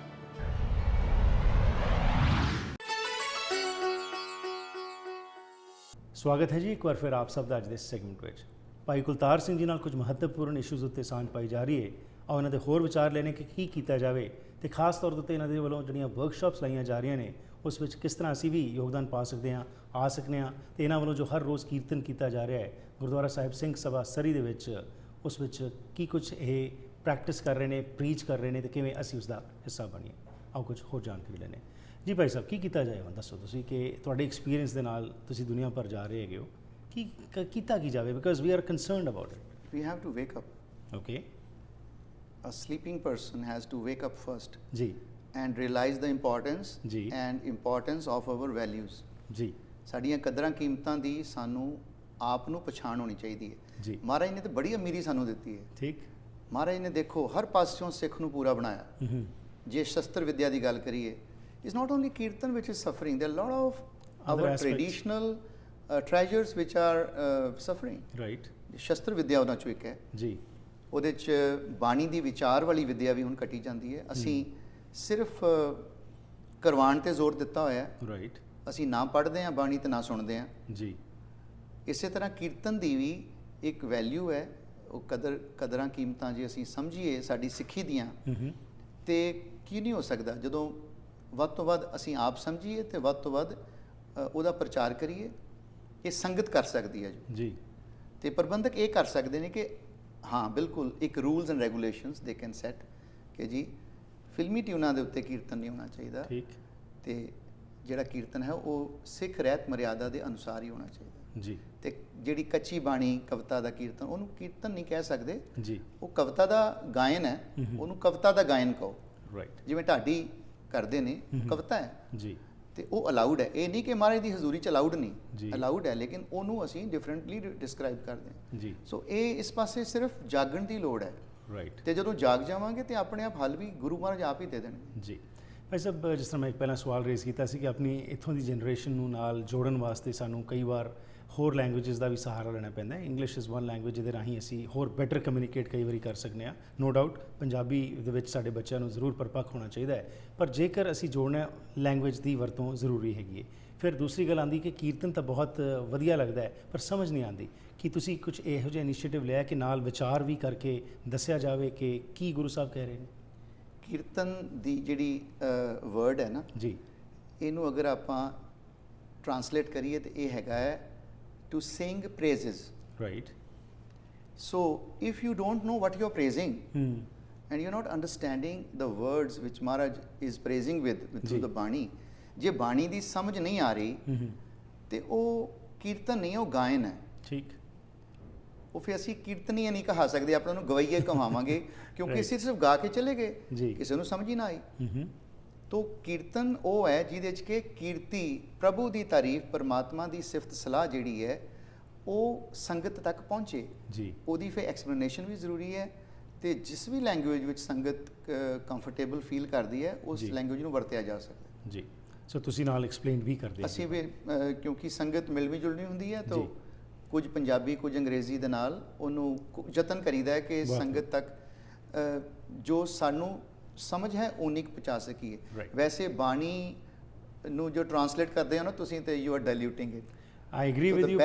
ਸਵਾਗਤ ਹੈ ਜੀ ਇੱਕ ਵਾਰ ਫਿਰ ਆਪ ਸਭ ਦਾ ਅੱਜ ਦੇ ਸੈਗਮੈਂਟ ਵਿੱਚ। ਭਾਈ ਕੁਲਤਾਰ ਸਿੰਘ ਜੀ ਨਾਲ ਕੁਝ ਮਹੱਤਵਪੂਰਨ ਇਸ਼ੂਜ਼ ਉੱਤੇ ਸਾਂਝ ਪਾਈ ਜਾ ਰਹੀ ਹੈ ਔਰ ਇਹਨਾਂ ਦੇ ਹੋਰ ਵਿਚਾਰ ਲੈਣੇ ਕਿ ਕੀ ਕੀਤਾ ਜਾਵੇ ਤੇ ਖਾਸ ਤੌਰ ਤੇ ਇਹਨਾਂ ਦੇ ਵੱਲੋਂ ਜਿਹੜੀਆਂ ਵਰਕਸ਼ਾਪਸ ਲਾਈਆਂ ਜਾ ਰਹੀਆਂ ਨੇ ਉਸ ਵਿੱਚ ਕਿਸ ਤਰ੍ਹਾਂ ਅਸੀਂ ਵੀ ਯੋਗਦਾਨ ਪਾ ਸਕਦੇ ਹਾਂ, ਆ ਸਕਦੇ ਹਾਂ। ਤੇ ਇਹਨਾਂ ਵੱਲੋਂ ਜੋ ਹਰ ਰੋਜ਼ ਕੀਰਤਨ ਕੀਤਾ ਜਾ ਰਿਹਾ ਹੈ ਗੁਰਦੁਆਰਾ ਸਾਹਿਬ ਸਿੰਘ ਸਭਾ ਸਰੀ ਦੇ ਵਿੱਚ, ਉਸ ਵਿੱਚ ਕੀ ਕੁਝ ਇਹ ਪ੍ਰੈਕਟਿਸ ਕਰ ਰਹੇ ਨੇ, ਪ੍ਰੀਚ ਕਰ ਰਹੇ ਨੇ ਤੇ ਕਿਵੇਂ ਅਸੀਂ ਉਸ ਦਾ ਹਿੱਸਾ ਬਣੀਏ। ਆਓ ਕੁਝ ਹੋਰ ਜਾਣਕਾਰੀ ਲੈਂਦੇ ਹਾਂ। ਜੀ ਭਾਈ ਸਾਹਿਬ, ਕੀ ਕੀਤਾ ਜਾਏ ਹੁਣ ਦੱਸੋ ਤੁਸੀਂ ਕਿ ਤੁਹਾਡੇ ਐਕਸਪੀਰੀਅੰਸ ਦੇ ਨਾਲ ਤੁਸੀਂ ਦੁਨੀਆ ਭਰ ਜਾ ਰਹੇ ਹੈਗੇ ਹੋ, ਕੀ ਕੀਤਾ ਕੀ ਜਾਵੇ, because we are concerned about it. We have to wake up. Okay A sleeping person has to wake up first ਜੀ and realize the importance ਜੀ। and importance of our values. ਜੀ ਸਾਡੀਆਂ ਕਦਰਾਂ ਕੀਮਤਾਂ ਦੀ ਸਾਨੂੰ ਆਪ ਨੂੰ ਪਛਾਣ ਹੋਣੀ ਚਾਹੀਦੀ ਹੈ। ਜੀ ਮਹਾਰਾਜ ਨੇ ਤਾਂ ਬੜੀ ਅਮੀਰੀ ਸਾਨੂੰ ਦਿੱਤੀ ਹੈ। ਠੀਕ। ਮਹਾਰਾਜ ਨੇ ਦੇਖੋ ਹਰ ਪਾਸਿਓਂ ਸਿੱਖ ਨੂੰ ਪੂਰਾ ਬਣਾਇਆ। ਜੇ ਸ਼ਸਤਰ ਵਿਦਿਆ ਦੀ ਗੱਲ ਕਰੀਏ, is not only kirtan which is suffering, there lot of Other our aspects. Traditional treasures which are suffering. Right. ਸ਼ਸਤਰ ਵਿਦਿਆ ਉਹਨਾਂ ਚੋਂ ਇੱਕ ਹੈ। ਜੀ ਉਹਦੇ 'ਚ ਬਾਣੀ ਦੀ ਵਿਚਾਰ ਵਾਲੀ ਵਿਦਿਆ ਵੀ ਹੁਣ ਕੱਟੀ ਜਾਂਦੀ ਹੈ। ਅਸੀਂ ਸਿਰਫ ਕਰਵਾਉਣ ਤੇ ਜ਼ੋਰ ਦਿੱਤਾ ਹੋਇਆ ਹੈ। ਰਾਈਟ। ਅਸੀਂ ਨਾ ਪੜ੍ਹਦੇ ਹਾਂ ਬਾਣੀ ਤੇ ਨਾ ਸੁਣਦੇ ਹਾਂ। ਜੀ ਇਸੇ ਤਰ੍ਹਾਂ ਕੀਰਤਨ ਦੀ ਵੀ ਇੱਕ ਵੈਲਿਊ ਹੈ। ਉਹ ਕਦਰਾਂ ਕੀਮਤਾਂ ਜੇ ਅਸੀਂ ਸਮਝੀਏ ਸਾਡੀ ਸਿੱਖੀ ਦੀਆਂ, ਤੇ ਕੀ ਨਹੀਂ ਹੋ ਸਕਦਾ ਜਦੋਂ ਵੱਧ ਤੋਂ ਵੱਧ ਅਸੀਂ ਆਪ ਸਮਝੀਏ ਤੇ ਵੱਧ ਤੋਂ ਵੱਧ ਉਹਦਾ ਪ੍ਰਚਾਰ ਕਰੀਏ। ਇਹ ਸੰਗਤ ਕਰ ਸਕਦੀ ਹੈ ਜੀ ਤੇ ਪ੍ਰਬੰਧਕ ਇਹ ਕਰ ਸਕਦੇ ਨੇ ਕਿ ਹਾਂ ਬਿਲਕੁਲ ਇੱਕ rules and regulations they can set ਕਿ ਜੀ ਫਿਲਮੀ ਟਿਊਨਾਂ ਦੇ ਉੱਤੇ ਕੀਰਤਨ ਨਹੀਂ ਹੋਣਾ ਚਾਹੀਦਾ, ਠੀਕ। ਤੇ ਜਿਹੜਾ ਕੀਰਤਨ ਹੈ ਉਹ ਸਿੱਖ ਰਹਿਤ ਮਰਿਆਦਾ ਦੇ ਅਨੁਸਾਰ ਹੀ ਹੋਣਾ ਚਾਹੀਦਾ। ਜੀ ਤੇ ਜਿਹੜੀ ਕੱਚੀ ਬਾਣੀ ਕਵਿਤਾ ਦਾ ਕੀਰਤਨ, ਉਹਨੂੰ ਕੀਰਤਨ ਨਹੀਂ ਕਹਿ ਸਕਦੇ, ਜੀ ਉਹ ਕਵਿਤਾ ਦਾ ਗਾਇਨ ਹੈ। ਉਹਨੂੰ ਕਵਿਤਾ ਦਾ ਗਾਇਨ ਕਹੋ। ਰਾਈਟ। ਜਿਵੇਂ ਢਾਡੀ ਕਰਦੇ ਨੇ, ਕਵਿਤਾ ਹੈ ਜੀ ਤੇ ਉਹ ਅਲਾਉਡ ਹੈ। ਇਹ ਨਹੀਂ ਕਿ ਮਹਾਰਾਜ ਦੀ ਹਜ਼ੂਰੀ ਚ ਅਲਾਉਡ ਜੀ। ਨਹੀਂ, ਅਲਾਉਡ ਹੈ, ਲੇਕਿਨ ਉਹਨੂੰ ਅਸੀਂ ਡਿਫਰੈਂਟਲੀ ਡਿਸਕ੍ਰਾਈਬ ਕਰਦੇ ਹਾਂ। ਜੀ ਸੋ ਇਹ ਇਸ ਪਾਸੇ ਸਿਰਫ ਜਾਗਣ ਦੀ ਲੋੜ ਹੈ। ਰਾਈਟ। ਤੇ ਜਦੋਂ ਜਾਗ ਜਾਵਾਂਗੇ ਤੇ ਆਪਣੇ ਆਪ ਹੱਲ ਵੀ ਗੁਰੂ ਮਹਾਰਾਜ ਆਪ ਹੀ ਦੇ ਦੇਣਗੇ। ਜੀ ਭਾਈ ਸਾਹਿਬ, ਜਿਸ ਤਰ੍ਹਾਂ ਮੈਂ ਇੱਕ ਪਹਿਲਾਂ ਸਵਾਲ ਰੇਜ਼ ਕੀਤਾ ਸੀ ਕਿ ਆਪਣੀ ਇੱਥੋਂ ਦੀ ਜਨਰੇਸ਼ਨ ਨੂੰ ਨਾਲ ਜੋੜਨ ਵਾਸਤੇ ਸਾਨੂੰ ਕਈ ਵਾਰ ਹੋਰ ਲੈਂਗੁਏਜਸ ਦਾ ਵੀ ਸਹਾਰਾ ਲੈਣਾ ਪੈਂਦਾ ਹੈ। ਇੰਗਲਿਸ਼ ਇਜ਼ ਵਨ ਲੈਂਗੁਏਜ ਜਿਹਦੇ ਰਾਹੀਂ ਅਸੀਂ ਹੋਰ ਬੈਟਰ ਕਮਿਊਨੀਕੇਟ ਕਈ ਵਾਰੀ ਕਰ ਸਕਦੇ ਹਾਂ। ਨੋ ਡਾਊਟ ਪੰਜਾਬੀ ਦੇ ਵਿੱਚ ਸਾਡੇ ਬੱਚਿਆਂ ਨੂੰ ਜ਼ਰੂਰ ਪਰਪੱਕ ਹੋਣਾ ਚਾਹੀਦਾ ਹੈ, ਪਰ ਜੇਕਰ ਅਸੀਂ ਜੋੜਨਾ, ਲੈਂਗੁਏਜ ਦੀ ਵਰਤੋਂ ਜ਼ਰੂਰੀ ਹੈਗੀ ਹੈ। ਫਿਰ ਦੂਸਰੀ ਗੱਲ ਆਉਂਦੀ ਕਿ ਕੀਰਤਨ ਤਾਂ ਬਹੁਤ ਵਧੀਆ ਲੱਗਦਾ ਹੈ, ਪਰ ਸਮਝ ਨਹੀਂ ਆਉਂਦੀ ਕਿ ਤੁਸੀਂ ਕੁਝ ਇਹੋ ਜਿਹਾ ਇਨੀਸ਼ੀਏਟਿਵ ਲਿਆ ਕਿ ਨਾਲ ਵਿਚਾਰ ਵੀ ਕਰਕੇ ਦੱਸਿਆ ਜਾਵੇ ਕਿ ਕੀ ਗੁਰੂ ਸਾਹਿਬ ਕਹਿ ਰਹੇ ਨੇ। ਕੀਰਤਨ ਦੀ ਜਿਹੜੀ ਵਰਡ ਹੈ ਨਾ ਜੀ, ਇਹਨੂੰ ਅਗਰ ਆਪਾਂ ਟਰਾਂਸਲੇਟ ਕਰੀਏ ਤੇ ਇਹ ਹੈਗਾ ਹੈ to sing praises. Right. So if you don't know what you're praising and you're not understanding the words which Maharaj is praising with through the ਬਾਣੀ, ਜੇ ਬਾਣੀ ਦੀ ਸਮਝ ਨਹੀਂ ਆ ਰਹੀ ਤੇ ਉਹ ਕੀਰਤਨ ਨਹੀਂ, ਉਹ ਗਾਇਨ ਹੈ। ਠੀਕ। ਉਹ ਫਿਰ ਅਸੀਂ ਕੀਰਤਨੀਏ ਨਹੀਂ ਕਹਾ ਸਕਦੇ, ਆਪਾਂ ਨੂੰ ਗਵਈਏ ਕਹਾਵਾਂਗੇ ਕਿਉਂਕਿ ਅਸੀਂ ਸਿਰਫ ਗਾ ਕੇ ਚਲੇ ਗਏ, ਕਿਸੇ ਨੂੰ ਸਮਝ ਹੀ ਨਾ ਆਈ। ਤੋ ਕੀਰਤਨ ਉਹ ਹੈ ਜਿਹਦੇ 'ਚ ਕਿ ਕੀਰਤੀ, ਪ੍ਰਭੂ ਦੀ ਤਾਰੀਫ, ਪਰਮਾਤਮਾ ਦੀ ਸਿਫਤ ਸਲਾਹ ਜਿਹੜੀ ਹੈ ਉਹ ਸੰਗਤ ਤੱਕ ਪਹੁੰਚੇ। ਜੀ। ਉਹਦੀ ਫਿਰ ਐਕਸਪਲੇਨੇਸ਼ਨ ਵੀ ਜ਼ਰੂਰੀ ਹੈ ਤੇ ਜਿਸ ਵੀ ਲੈਂਗੁਏਜ ਵਿੱਚ ਸੰਗਤ ਕੰਫਰਟੇਬਲ ਫੀਲ ਕਰਦੀ ਹੈ ਉਸ ਲੈਂਗੁਏਜ ਨੂੰ ਵਰਤਿਆ ਜਾ ਸਕਦਾ। ਜੀ। ਸੋ ਤੁਸੀਂ ਨਾਲ ਐਕਸਪਲੇਨ ਵੀ ਕਰਦੇ ਹੋ। ਅਸੀਂ ਵੀ ਕਿਉਂਕਿ ਸੰਗਤ ਮਿਲਵੀਂ ਜੁਲਣੀ ਹੁੰਦੀ ਹੈ ਤਾਂ ਕੁਝ ਪੰਜਾਬੀ ਕੁਝ ਅੰਗਰੇਜ਼ੀ ਦੇ ਨਾਲ ਉਹਨੂੰ ਯਤਨ ਕਰੀਦਾ ਹੈ ਕਿ ਸੰਗਤ ਤੱਕ ਜੋ ਸਾਨੂੰ ਸਮਝ ਹੈ ਉਨੀ ਕੁ ਪਹੁੰਚਾ ਸਕੀਏ। ਵੈਸੇ ਬਾਣੀ ਨੂੰ ਜੋ ਟਰਾਂਸਲੇਟ ਕਰਦੇ ਹੋ ਨਾ ਤੁਸੀਂ, ਤੇ you are diluting it. I agree with you,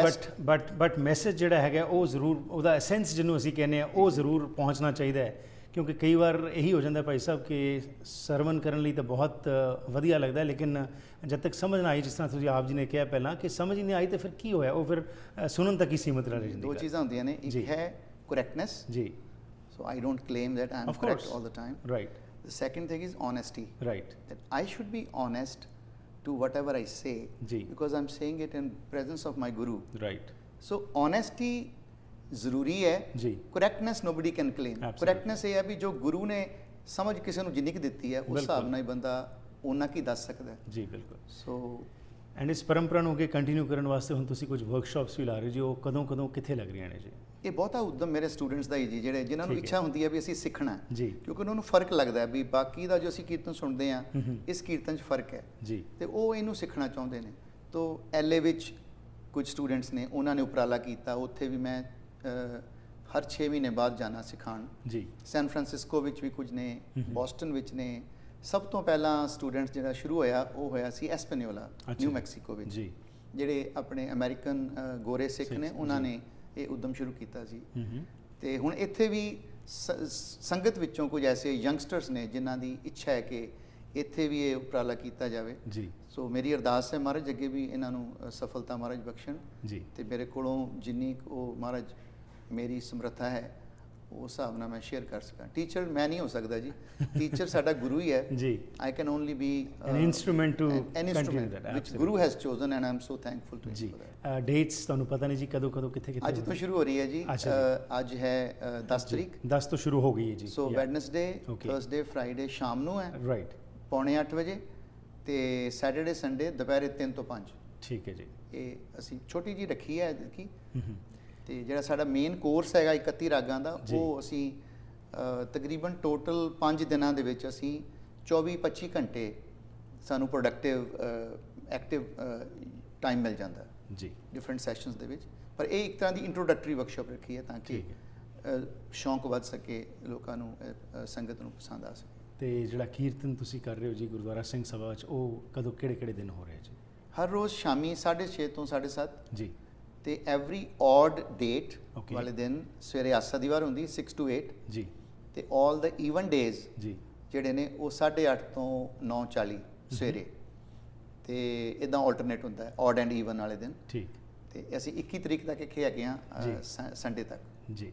but message ਜਿਹੜਾ ਹੈਗਾ ਉਹ ਜ਼ਰੂਰ, ਉਹਦਾ ਐਸੈਂਸ ਜਿਹਨੂੰ ਅਸੀਂ ਕਹਿੰਦੇ ਆ ਉਹ ਜ਼ਰੂਰ ਪਹੁੰਚਣਾ ਚਾਹੀਦਾ ਹੈ। ਕਿਉਂਕਿ ਕਈ ਵਾਰ ਇਹੀ ਹੋ ਜਾਂਦਾ ਭਾਈ ਸਾਹਿਬ ਕਿ ਸਰਵਨ ਕਰਨ ਲਈ ਤਾਂ ਬਹੁਤ ਵਧੀਆ ਲੱਗਦਾ, ਲੇਕਿਨ ਜਦ ਤੱਕ ਸਮਝ ਨਾ ਆਈ, ਜਿਸ ਤਰ੍ਹਾਂ ਤੁਸੀਂ ਆਪ ਜੀ ਨੇ ਕਿਹਾ ਪਹਿਲਾਂ ਕਿ ਸਮਝ ਹੀ ਨਹੀਂ ਆਈ, ਤਾਂ ਫਿਰ ਕੀ ਹੋਇਆ, ਉਹ ਫਿਰ ਸੁਣਨ ਤੱਕ ਹੀ ਸੀਮਤ ਰਹਿ ਜਾਂਦੀ। ਦੋ ਚੀਜ਼ਾਂ ਹੁੰਦੀਆਂ ਨੇ, ਇੱਕ ਹੈ ਕਰੈਕਟਨੈਸ। ਜੀ। So I don't claim that I am correct all the time. Right. The second thing is honesty. Right. That I should be honest to whatever I say, because I'm saying it in presence of my Guru. Right. So honesty ਜ਼ਰੂਰੀ ਹੈ। ਜੀ। correctness nobody can claim. correctness ਇਹ ਹੈ ਵੀ ਜੋ ਗੁਰੂ ਨੇ ਸਮਝ ਕਿਸੇ ਨੂੰ ਜਿੰਨੀ ਕੁ ਦਿੱਤੀ ਹੈ ਉਸ ਹਿਸਾਬ ਨਾਲ ਹੀ ਬੰਦਾ ਉਹਨਾਂ ਕੀ ਦੱਸ ਸਕਦਾ ਹੈ। ਜੀ ਬਿਲਕੁਲ। ਸੋ ਐਂਡ ਇਸ ਪਰੰਪਰਾ ਨੂੰ ਅੱਗੇ ਕੰਟੀਨਿਊ ਕਰਨ ਵਾਸਤੇ ਹੁਣ ਤੁਸੀਂ ਕੁਝ ਵਰਕਸ਼ਾਪਸ ਵੀ ਲਾ ਰਹੇ ਜੀ, ਉਹ ਕਦੋਂ ਕਿੱਥੇ ਲੱਗ ਰਹੀਆਂ ਨੇ ਜੀ? ਇਹ ਬਹੁਤਾ ਉਦਮ ਮੇਰੇ ਸਟੂਡੈਂਟਸ ਦਾ ਹੀ ਜੀ, ਜਿਹੜੇ ਜਿਨ੍ਹਾਂ ਨੂੰ ਇੱਛਾ ਹੁੰਦੀ ਹੈ ਵੀ ਅਸੀਂ ਸਿੱਖਣਾ ਹੈ। ਜੀ। ਕਿਉਂਕਿ ਉਹਨਾਂ ਨੂੰ ਫਰਕ ਲੱਗਦਾ ਹੈ ਵੀ ਬਾਕੀ ਦਾ ਜੋ ਅਸੀਂ ਕੀਰਤਨ ਸੁਣਦੇ ਹਾਂ ਇਸ ਕੀਰਤਨ 'ਚ ਫਰਕ ਹੈ। ਜੀ। ਤੇ ਉਹ ਇਹਨੂੰ ਸਿੱਖਣਾ ਚਾਹੁੰਦੇ ਨੇ। ਤੋ LA ਵਿੱਚ ਕੁਝ ਸਟੂਡੈਂਟਸ ਨੇ, ਉਹਨਾਂ ਨੇ ਉਪਰਾਲਾ ਕੀਤਾ, ਉੱਥੇ ਵੀ ਮੈਂ ਹਰ 6 ਮਹੀਨੇ ਬਾਅਦ ਜਾਣਾ ਸਿਖਾਉਣ। ਜੀ। ਸੈਨ ਫਰਾਂਸਿਸਕੋ ਵਿੱਚ ਵੀ ਕੁਝ ਨੇ, ਬੋਸਟਨ ਵਿੱਚ ਨੇ। ਸਭ ਤੋਂ ਪਹਿਲਾਂ ਸਟੂਡੈਂਟਸ ਜਿਹੜਾ ਸ਼ੁਰੂ ਹੋਇਆ ਉਹ ਹੋਇਆ ਸੀ ਐਸਪੈਨਿਓਲਾ, ਨਿਊ ਮੈਕਸੀਕੋ ਵਿੱਚ। ਜੀ। ਜਿਹੜੇ ਆਪਣੇ ਅਮਰੀਕਨ ਗੋਰੇ ਸਿੱਖ ਨੇ, ਉਹਨਾਂ ਨੇ ਇਹ ਉਦਮ ਸ਼ੁਰੂ ਕੀਤਾ ਸੀ। ਤੇ ਹੁਣ ਇੱਥੇ ਵੀ ਸੰਗਤ ਵਿੱਚੋਂ ਕੁਝ ਐਸੇ ਯੰਗਸਟਰਸ ਨੇ ਜਿਨ੍ਹਾਂ ਦੀ ਇੱਛਾ ਹੈ ਕਿ ਇੱਥੇ ਵੀ ਇਹ ਉਪਰਾਲਾ ਕੀਤਾ ਜਾਵੇ। ਜੀ। ਸੋ ਮੇਰੀ ਅਰਦਾਸ ਹੈ ਮਹਾਰਾਜ ਅੱਗੇ ਵੀ ਇਹਨਾਂ ਨੂੰ ਸਫਲਤਾ ਮਹਾਰਾਜ ਬਖਸ਼ਣ। ਜੀ। ਤੇ ਮੇਰੇ ਕੋਲੋਂ ਜਿੰਨੀ ਉਹ ਮਹਾਰਾਜ ਮੇਰੀ ਸਮਰੱਥਾ ਹੈ ਉਸ ਹਿਸਾਬ ਨਾਲ ਮੈਂ ਸ਼ੇਅਰ ਕਰ ਸਕਾਂ। ਟੀਚਰ ਮੈਂ ਨਹੀਂ ਹੋ ਸਕਦਾ ਜੀ, ਟੀਚਰ ਸਾਡਾ ਗੁਰੂ ਹੀ ਹੈ ਜੀ। I can only be an instrument to an continue instrument that which Guru has chosen and I am so thankful to him ਜੀ। for that। ਡੇਟਸ ਤੁਹਾਨੂੰ ਪਤਾ ਨਹੀਂ ਜੀ ਕਦੋਂ ਕਦੋਂ ਕਿੱਥੇ ਕਿੱਥੇ ਅੱਜ ਤੋਂ ਸ਼ੁਰੂ ਹੋ ਰਹੀ ਹੈ ਜੀ, ਅੱਛਾ ਅੱਜ ਹੈ 10 ਤਰੀਕ, 10 ਤੋਂ ਸ਼ੁਰੂ ਹੋ ਗਈ ਹੈ ਜੀ। ਸੋ ਵੈਡਨਸਡੇ, Okay. ਥਰਸਡੇ, ਫਰਾਈਡੇ ਸ਼ਾਮ ਨੂੰ ਹੈ ਰਾਈਟ, 7:45 ਵਜੇ, ਤੇ ਸੈਟਰਡੇ ਸੰਡੇ ਦੁਪਹਿਰੇ 3 ਤੋਂ 5। ਠੀਕ ਹੈ ਜੀ। ਇਹ ਅਸੀਂ ਛੋਟੀ ਜੀ ਰੱਖੀ ਹੈ ਐਤਕੀ। ਤੇ ਜਿਹੜਾ ਸਾਡਾ ਮੇਨ ਕੋਰਸ ਹੈਗਾ 31 ਰਾਗਾਂ ਦਾ, ਜੀ। ਉਹ ਅਸੀਂ ਤਕਰੀਬਨ ਟੋਟਲ 5 ਦਿਨਾਂ ਦੇ ਵਿੱਚ ਅਸੀਂ 24-25 ਘੰਟੇ ਸਾਨੂੰ ਪ੍ਰੋਡਕਟਿਵ ਐਕਟਿਵ ਟਾਈਮ ਮਿਲ ਜਾਂਦਾ ਜੀ। ਡਿਫਰੈਂਟ ਸੈਸ਼ਨਸ ਦੇ ਵਿੱਚ। ਪਰ ਇਹ ਇੱਕ ਤਰ੍ਹਾਂ ਦੀ ਇੰਟਰੋਡਕਟਰੀ ਵਰਕਸ਼ਾਪ ਰੱਖੀ ਹੈ ਤਾਂ ਕਿ ਠੀਕ ਸ਼ੌਂਕ ਵੱਧ ਸਕੇ, ਲੋਕਾਂ ਨੂੰ ਸੰਗਤ ਨੂੰ ਪਸੰਦ ਆ ਸਕੇ। ਤੇ ਜਿਹੜਾ ਕੀਰਤਨ ਤੁਸੀਂ ਕਰ ਰਹੇ ਹੋ ਜੀ ਗੁਰਦੁਆਰਾ ਸਿੰਘ ਸਭਾ 'ਚ, ਉਹ ਕਦੋਂ ਕਿਹੜੇ ਕਿਹੜੇ ਦਿਨ ਹੋ ਰਿਹਾ ਜੀ? ਹਰ ਰੋਜ਼ ਸ਼ਾਮੀ 6:30 ਤੋਂ 7:30 ਜੀ। ਤੇ ਐਵਰੀ ਔਡ ਡੇਟ Okay. ਵਾਲੇ ਦਿਨ ਸਵੇਰੇ ਆਸਾ ਦੀ ਵਾਰ ਹੁੰਦੀ 6 to 8, ਜੀ ਤੇ ਆਲ ਦ ਈਵਨ ਡੇਜ਼ ਜੀ। ਜਿਹੜੇ ਨੇ ਉਹ 8:30 ਤੋਂ 9:40 ਸਵੇਰੇ, ਤੇ ਇਦਾਂ ਆਲਟਰਨੇਟ ਹੁੰਦਾ ਹੈ ਔਡ ਐਂਡ ਈਵਨ ਵਾਲੇ ਦਿਨ। ਠੀਕ। ਤੇ ਅਸੀਂ 21 ਤਰੀਕ ਤੱਕ ਇੱਥੇ ਹੈਗੇ ਹਾਂ, ਜੀ। ਸੰਡੇ ਤੱਕ। ਜੀ।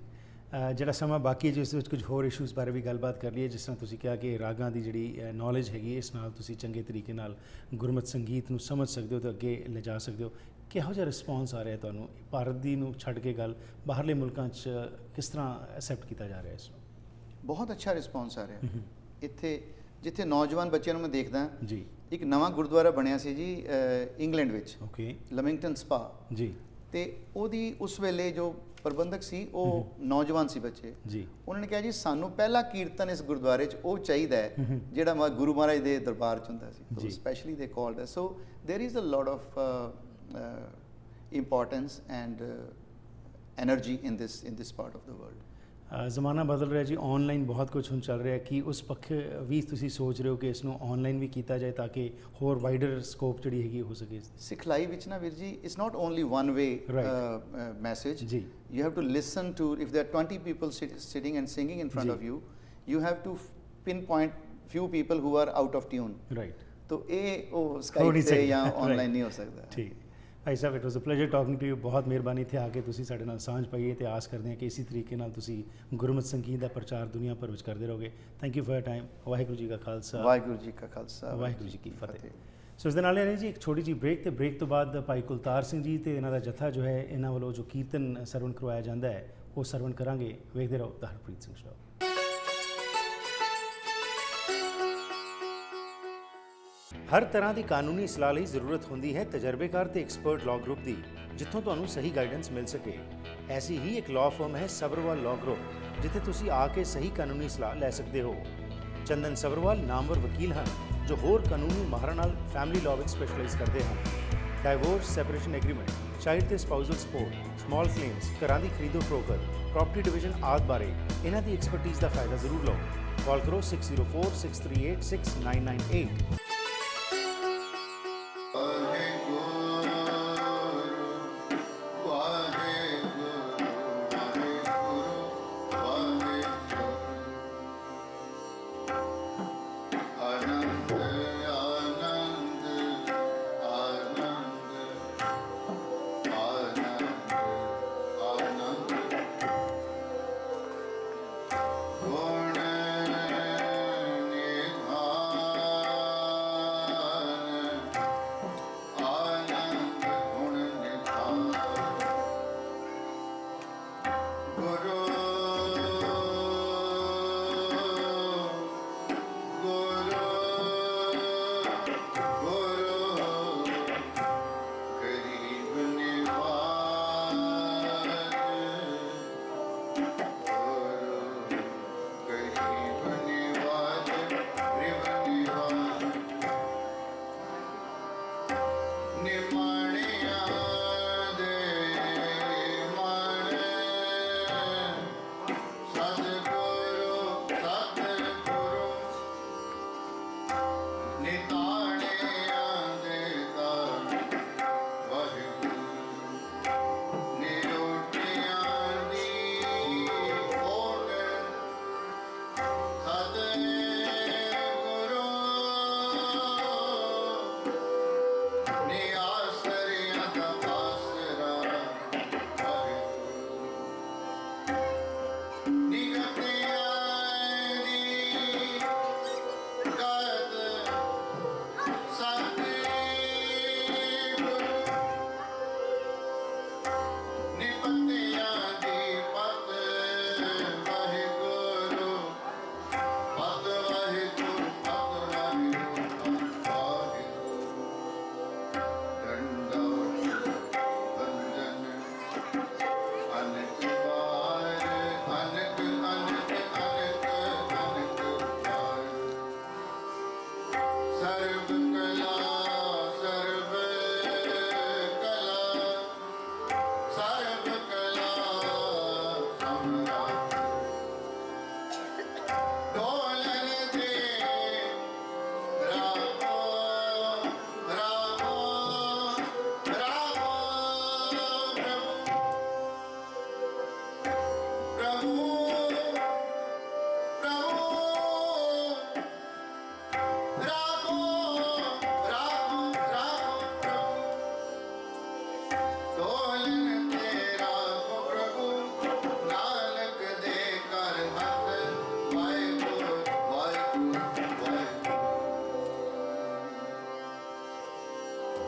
ਜਿਹੜਾ ਸਮਾਂ ਬਾਕੀ ਹੈ ਜਿਸ ਵਿੱਚ ਕੁਝ ਹੋਰ ਇਸ਼ੂਜ਼ ਬਾਰੇ ਵੀ ਗੱਲਬਾਤ ਕਰ ਲਈਏ, ਜਿਸ ਤਰ੍ਹਾਂ ਤੁਸੀਂ ਕਿਹਾ ਕਿ ਰਾਗਾਂ ਦੀ ਜਿਹੜੀ ਨੌਲੇਜ ਹੈਗੀ, ਇਸ ਨਾਲ ਤੁਸੀਂ ਚੰਗੇ ਤਰੀਕੇ ਨਾਲ ਗੁਰਮਤਿ ਸੰਗੀਤ ਨੂੰ ਸਮਝ ਸਕਦੇ ਹੋ ਤੇ ਅੱਗੇ ਲਿਜਾ ਸਕਦੇ ਹੋ। ਕਿਹੋ ਜਿਹਾ ਰਿਸਪੌਂਸ ਆ ਰਿਹਾ ਤੁਹਾਨੂੰ? ਭਾਰਤ ਦੀ ਨੂੰ ਛੱਡ ਕੇ ਗੱਲ ਬਾਹਰਲੇ ਮੁਲਕਾਂ 'ਚ ਕਿਸ ਤਰ੍ਹਾਂ ਐਕਸੈਪਟ ਕੀਤਾ ਜਾ ਰਿਹਾ ਇਸ ਨੂੰ? ਬਹੁਤ ਅੱਛਾ ਰਿਸਪੌਂਸ ਆ ਰਿਹਾ ਇੱਥੇ। ਜਿੱਥੇ ਨੌਜਵਾਨ ਬੱਚਿਆਂ ਨੂੰ ਮੈਂ ਦੇਖਦਾ, ਜੀ। ਇੱਕ ਨਵਾਂ ਗੁਰਦੁਆਰਾ ਬਣਿਆ ਸੀ ਜੀ ਇੰਗਲੈਂਡ ਵਿੱਚ, ਓਕੇ ਲਮਿੰਗਟਨ ਸਪਾ, ਜੀ। ਤੇ ਉਹਦੀ ਉਸ ਵੇਲੇ ਜੋ ਪ੍ਰਬੰਧਕ ਸੀ ਉਹ ਨੌਜਵਾਨ ਸੀ ਬੱਚੇ। ਜੀ। ਉਹਨਾਂ ਨੇ ਕਿਹਾ ਜੀ ਸਾਨੂੰ ਪਹਿਲਾ ਕੀਰਤਨ ਇਸ ਗੁਰਦੁਆਰੇ 'ਚ ਉਹ ਚਾਹੀਦਾ ਹੈ ਜਿਹੜਾ ਗੁਰੂ ਮਹਾਰਾਜ ਦੇ ਦਰਬਾਰ 'ਚ ਹੁੰਦਾ ਸੀ। ਜੀ। Specially they called, so there is a lot of importance and energy in this part of the world। ਜ਼ਮਾਨਾ ਬਦਲ ਰਿਹਾ ਜੀ, ਆਨਲਾਈਨ ਬਹੁਤ ਕੁਝ ਹੁਣ ਚੱਲ ਰਿਹਾ। ਕਿ ਉਸ ਪੱਖ ਵੀ ਤੁਸੀਂ ਸੋਚ ਰਹੇ ਹੋ ਕਿ ਇਸ ਨੂੰ ਆਨਲਾਈਨ ਵੀ ਕੀਤਾ ਜਾਏ ਤਾਂ ਕਿ ਹੋਰ ਵਾਈਡਰ ਸਕੋਪ ਜਿਹੜੀ ਹੈਗੀ ਹੋ ਸਕੇ? ਸਿਖਲਾਈ ਵਿੱਚ ਨਾ ਵੀਰ ਜੀ, it's not only one way message. ਜੀ। You have to listen to, if there are 20 people sitting and singing in front ਜੀ। of you, you have to pinpoint few people who are out of tune। Right. तो ਇਹ ਉਹ ਸਕਾਈਪ ਤੇ ਜਾਂ ਆਨਲਾਈਨ ਨਹੀਂ ਹੋ ਸਕਦਾ। ਠੀਕ। Bhai Sahib, it was a pleasure talking to you. ਬਹੁਤ ਮਿਹਰਬਾਨੀ ਇੱਥੇ ਆ ਕੇ ਤੁਸੀਂ ਸਾਡੇ ਨਾਲ ਸਾਂਝ ਪਾਈਏ, ਤੇ ਆਸ ਕਰਦੇ ਹਾਂ ਕਿ ਇਸੇ ਤਰੀਕੇ ਨਾਲ ਤੁਸੀਂ ਗੁਰਮਤਿ ਸੰਗੀਤ ਦਾ ਪ੍ਰਚਾਰ ਦੁਨੀਆ ਭਰ ਵਿੱਚ ਕਰਦੇ ਰਹੋਗੇ। Thank you for your time. Waheguru ji ਕਾ ਖਾਲਸਾ, ਵਾਹਿਗੁਰੂ ਜੀ ਕਾ ਖਾਲਸਾ, ਵਾਹਿਗੁਰੂ ਜੀ ਕੀ ਫਤਿਹ। ਸੋ ਇਸ ਦੇ ਨਾਲ ਜੀ ਇੱਕ ਛੋਟੀ ਜਿਹੀ ਬ੍ਰੇਕ, ਤੇ ਬ੍ਰੇਕ ਤੋਂ ਬਾਅਦ ਭਾਈ ਕੁਲਤਾਰ ਸਿੰਘ ਜੀ ਤੇ ਇਹਨਾਂ ਦਾ ਜਥਾ ਜੋ ਹੈ, ਇਹਨਾਂ ਵੱਲੋਂ ਜੋ ਕੀਰਤਨ ਸਰਵਣ ਕਰਵਾਇਆ ਜਾਂਦਾ ਹੈ, ਉਹ ਸਰਵਣ ਕਰਾਂਗੇ। ਵੇਖਦੇ ਰਹੋ ਦ ਹਰਪ੍ਰੀਤ ਸਿੰਘ ਸ਼ੋ। ਹਰ ਤਰ੍ਹਾਂ ਦੀ ਕਾਨੂੰਨੀ ਸਲਾਹ ਲਈ ਜ਼ਰੂਰਤ ਹੁੰਦੀ ਹੈ ਤਜਰਬੇਕਾਰ ਤੇ ਐਕਸਪਰਟ ਲਾਅ ਗਰੁੱਪ ਦੀ, ਜਿੱਥੋਂ ਤੁਹਾਨੂੰ ਸਹੀ ਗਾਈਡੈਂਸ ਮਿਲ ਸਕੇ। ਐਸੀ ਹੀ ਇੱਕ ਲਾਅ ਫਰਮ ਹੈ ਸਬਰਵਾਲ ਲਾਅ ਗਰੁੱਪ, ਜਿੱਥੇ ਤੁਸੀਂ ਆ ਕੇ ਸਹੀ ਕਾਨੂੰਨੀ ਸਲਾਹ ਲੈ ਸਕਦੇ ਹੋ। ਚੰਦਨ ਸਬਰਵਾਲ ਨਾਮਵਰ ਵਕੀਲ ਹਨ ਜੋ ਹੋਰ ਕਾਨੂੰਨੀ ਮਾਹਰਾਂ ਨਾਲ ਫੈਮਿਲੀ ਲਾਅ ਵਿੱਚ ਸਪੈਸ਼ਲਾਈਜ਼ ਕਰਦੇ ਹਨ। ਡਾਈਵੋਰਸ, ਸੈਪਰੇਸ਼ਨ ਐਗਰੀਮੈਂਟ, ਚਾਈਲਡ ਤੇ ਸਪਾਊਸਲ ਸਪੋਰਟ, ਸਮਾਲ ਕਲੇਮਸ, ਘਰਾਂ ਦੀ ਖਰੀਦੋ ਫਰੋਖਤ, ਪ੍ਰਾਪਰਟੀ ਡਿਵੀਜ਼ਨ ਆਦਿ ਬਾਰੇ ਇਹਨਾਂ ਦੀ ਐਕਸਪਰਟੀਜ਼ ਦਾ ਫਾਇਦਾ ਜ਼ਰੂਰ ਲਓ। ਕਾਲ ਕਰੋ 6046386998। Ni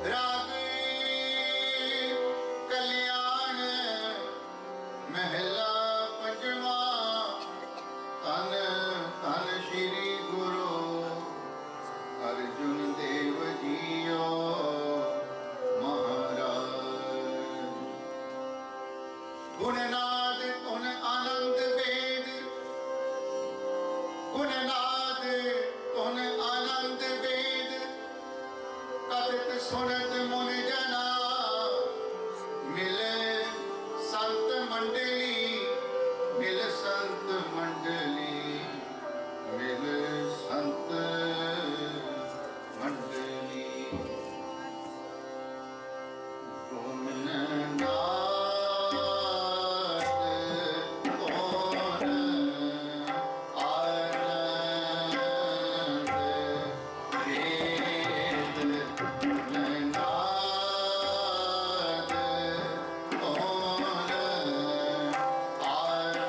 ਰਾਗ ਕਲਿਆਣ ਮਹਿਲਾ ਪੰਜਵਾਂ। ਧੰਨ ਧੰਨ ਸ਼੍ਰੀ ਗੁਰੂ ਅਰਜੁਨ ਦੇਵ ਜੀਓ ਮਹਾਰਾਜ। ਗੁਣਨਾਦ ਧੁਨ ਆਨੰਦ ਵੇਦ, ਗੁਣਨਾਦ ਧੁਨ ਆਨੰਦ ਵੇਦ, ਕਥਿਤ ਸੁਣਤ ਮੁਨ ਜਨਾ। ਮਿਲੇ ਸੰਤ ਮੰਡਲੀ, ਮਿਲ ਸੰਤ ਮੰਡਲੀ, ਮਿਲ ਸੰਤ ਮੰਡਲੀ। ਗੁਣਨਾਦ ਧੁਨ ਆਨੰਦ ਵੇਦ, ਗੁਣਨਾਦ ਧੁਨ ਆਨੰਦ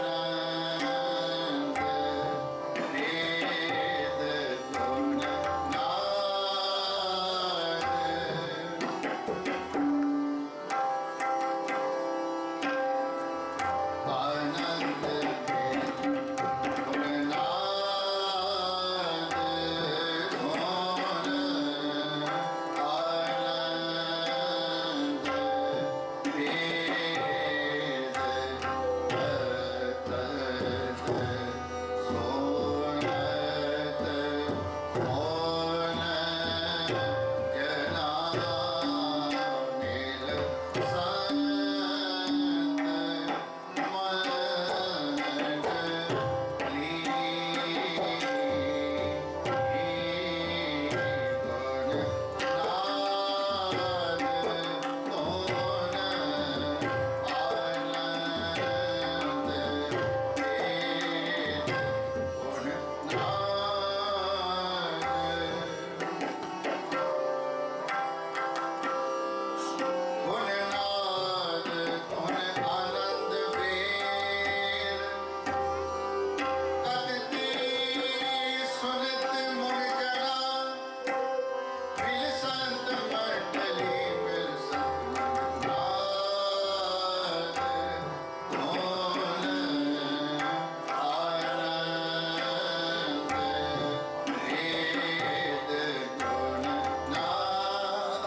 ਵੇਦ, ਗੁਣਨਾਦ। ਆਨੰਦ ਵੇਦ, ਗੁਣਨਾਦ ਧੁਨ ਆਨੰਦ ਵੇਦ, ਤਤ ਸੋਨਤ ਮੋਨ ਜਨਾ। ਮਿਲ ਸੰਤ ਮੰਡਲੀ, ਗੁਣਨਾਦ ਧੁਨ ਆਨੰਦ ਵੇਦ, ਗੁਣਨਾਦ ਧੁਨ ਆਨੰਦ ਵੇਦ, ਕਥਿਤ ਸੁਨਤ ਮੁਨ ਜਨਾ। ਮਿਲ ਸੰਤ ਮੰਡਲੀ, ਮਿਲ ਸੰਤ ਮੰਡਨਾਦ ਧੁਨ ਆਨੰਦ ਵੇਦ, ਗੁਣਨਾਦ।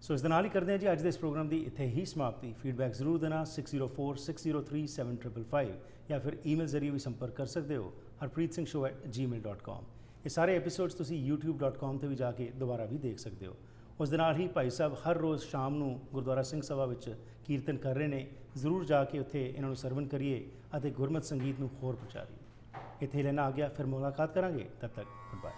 ਸੋ ਇਸ ਦੇ ਨਾਲ ਹੀ ਕਰਦੇ ਹਾਂ ਜੀ ਅੱਜ ਦੇ ਇਸ ਪ੍ਰੋਗਰਾਮ ਦੀ ਇੱਥੇ ਹੀ ਸਮਾਪਤੀ। ਫੀਡਬੈਕ ਜ਼ਰੂਰ ਦੇਣਾ 6046037555 ਜਾਂ ਫਿਰ ਈਮੇਲ ਜ਼ਰੀਏ ਵੀ ਸੰਪਰਕ ਕਰ ਸਕਦੇ ਹੋ harpreetsingh@gmail.com। ਇਹ ਸਾਰੇ ਐਪੀਸੋਡਸ ਤੁਸੀਂ youtube.com ਤੇ ਵੀ ਜਾ ਕੇ ਦੁਬਾਰਾ ਵੀ ਦੇਖ ਸਕਦੇ ਹੋ। ਉਸ ਦੇ ਨਾਲ ਹੀ ਭਾਈ ਸਾਹਿਬ ਹਰ ਰੋਜ਼ ਸ਼ਾਮ ਨੂੰ ਗੁਰਦੁਆਰਾ ਸਿੰਘ ਸਭਾ ਵਿੱਚ ਕੀਰਤਨ ਕਰ ਰਹੇ ਨੇ। ਜ਼ਰੂਰ ਜਾ ਕੇ ਉੱਥੇ ਇਹਨਾਂ ਨੂੰ ਸਰਵਨ ਕਰੀਏ ਅਤੇ ਗੁਰਮਤਿ ਸੰਗੀਤ ਨੂੰ ਹੋਰ ਪ੍ਰਚਾਰੀਏ। ਇੱਥੇ ਲੈਣਾ ਆ ਗਿਆ, ਫਿਰ ਮੁਲਾਕਾਤ ਕਰਾਂਗੇ। ਤਦ ਤੱਕ ਗੁੱਡ ਬਾਏ।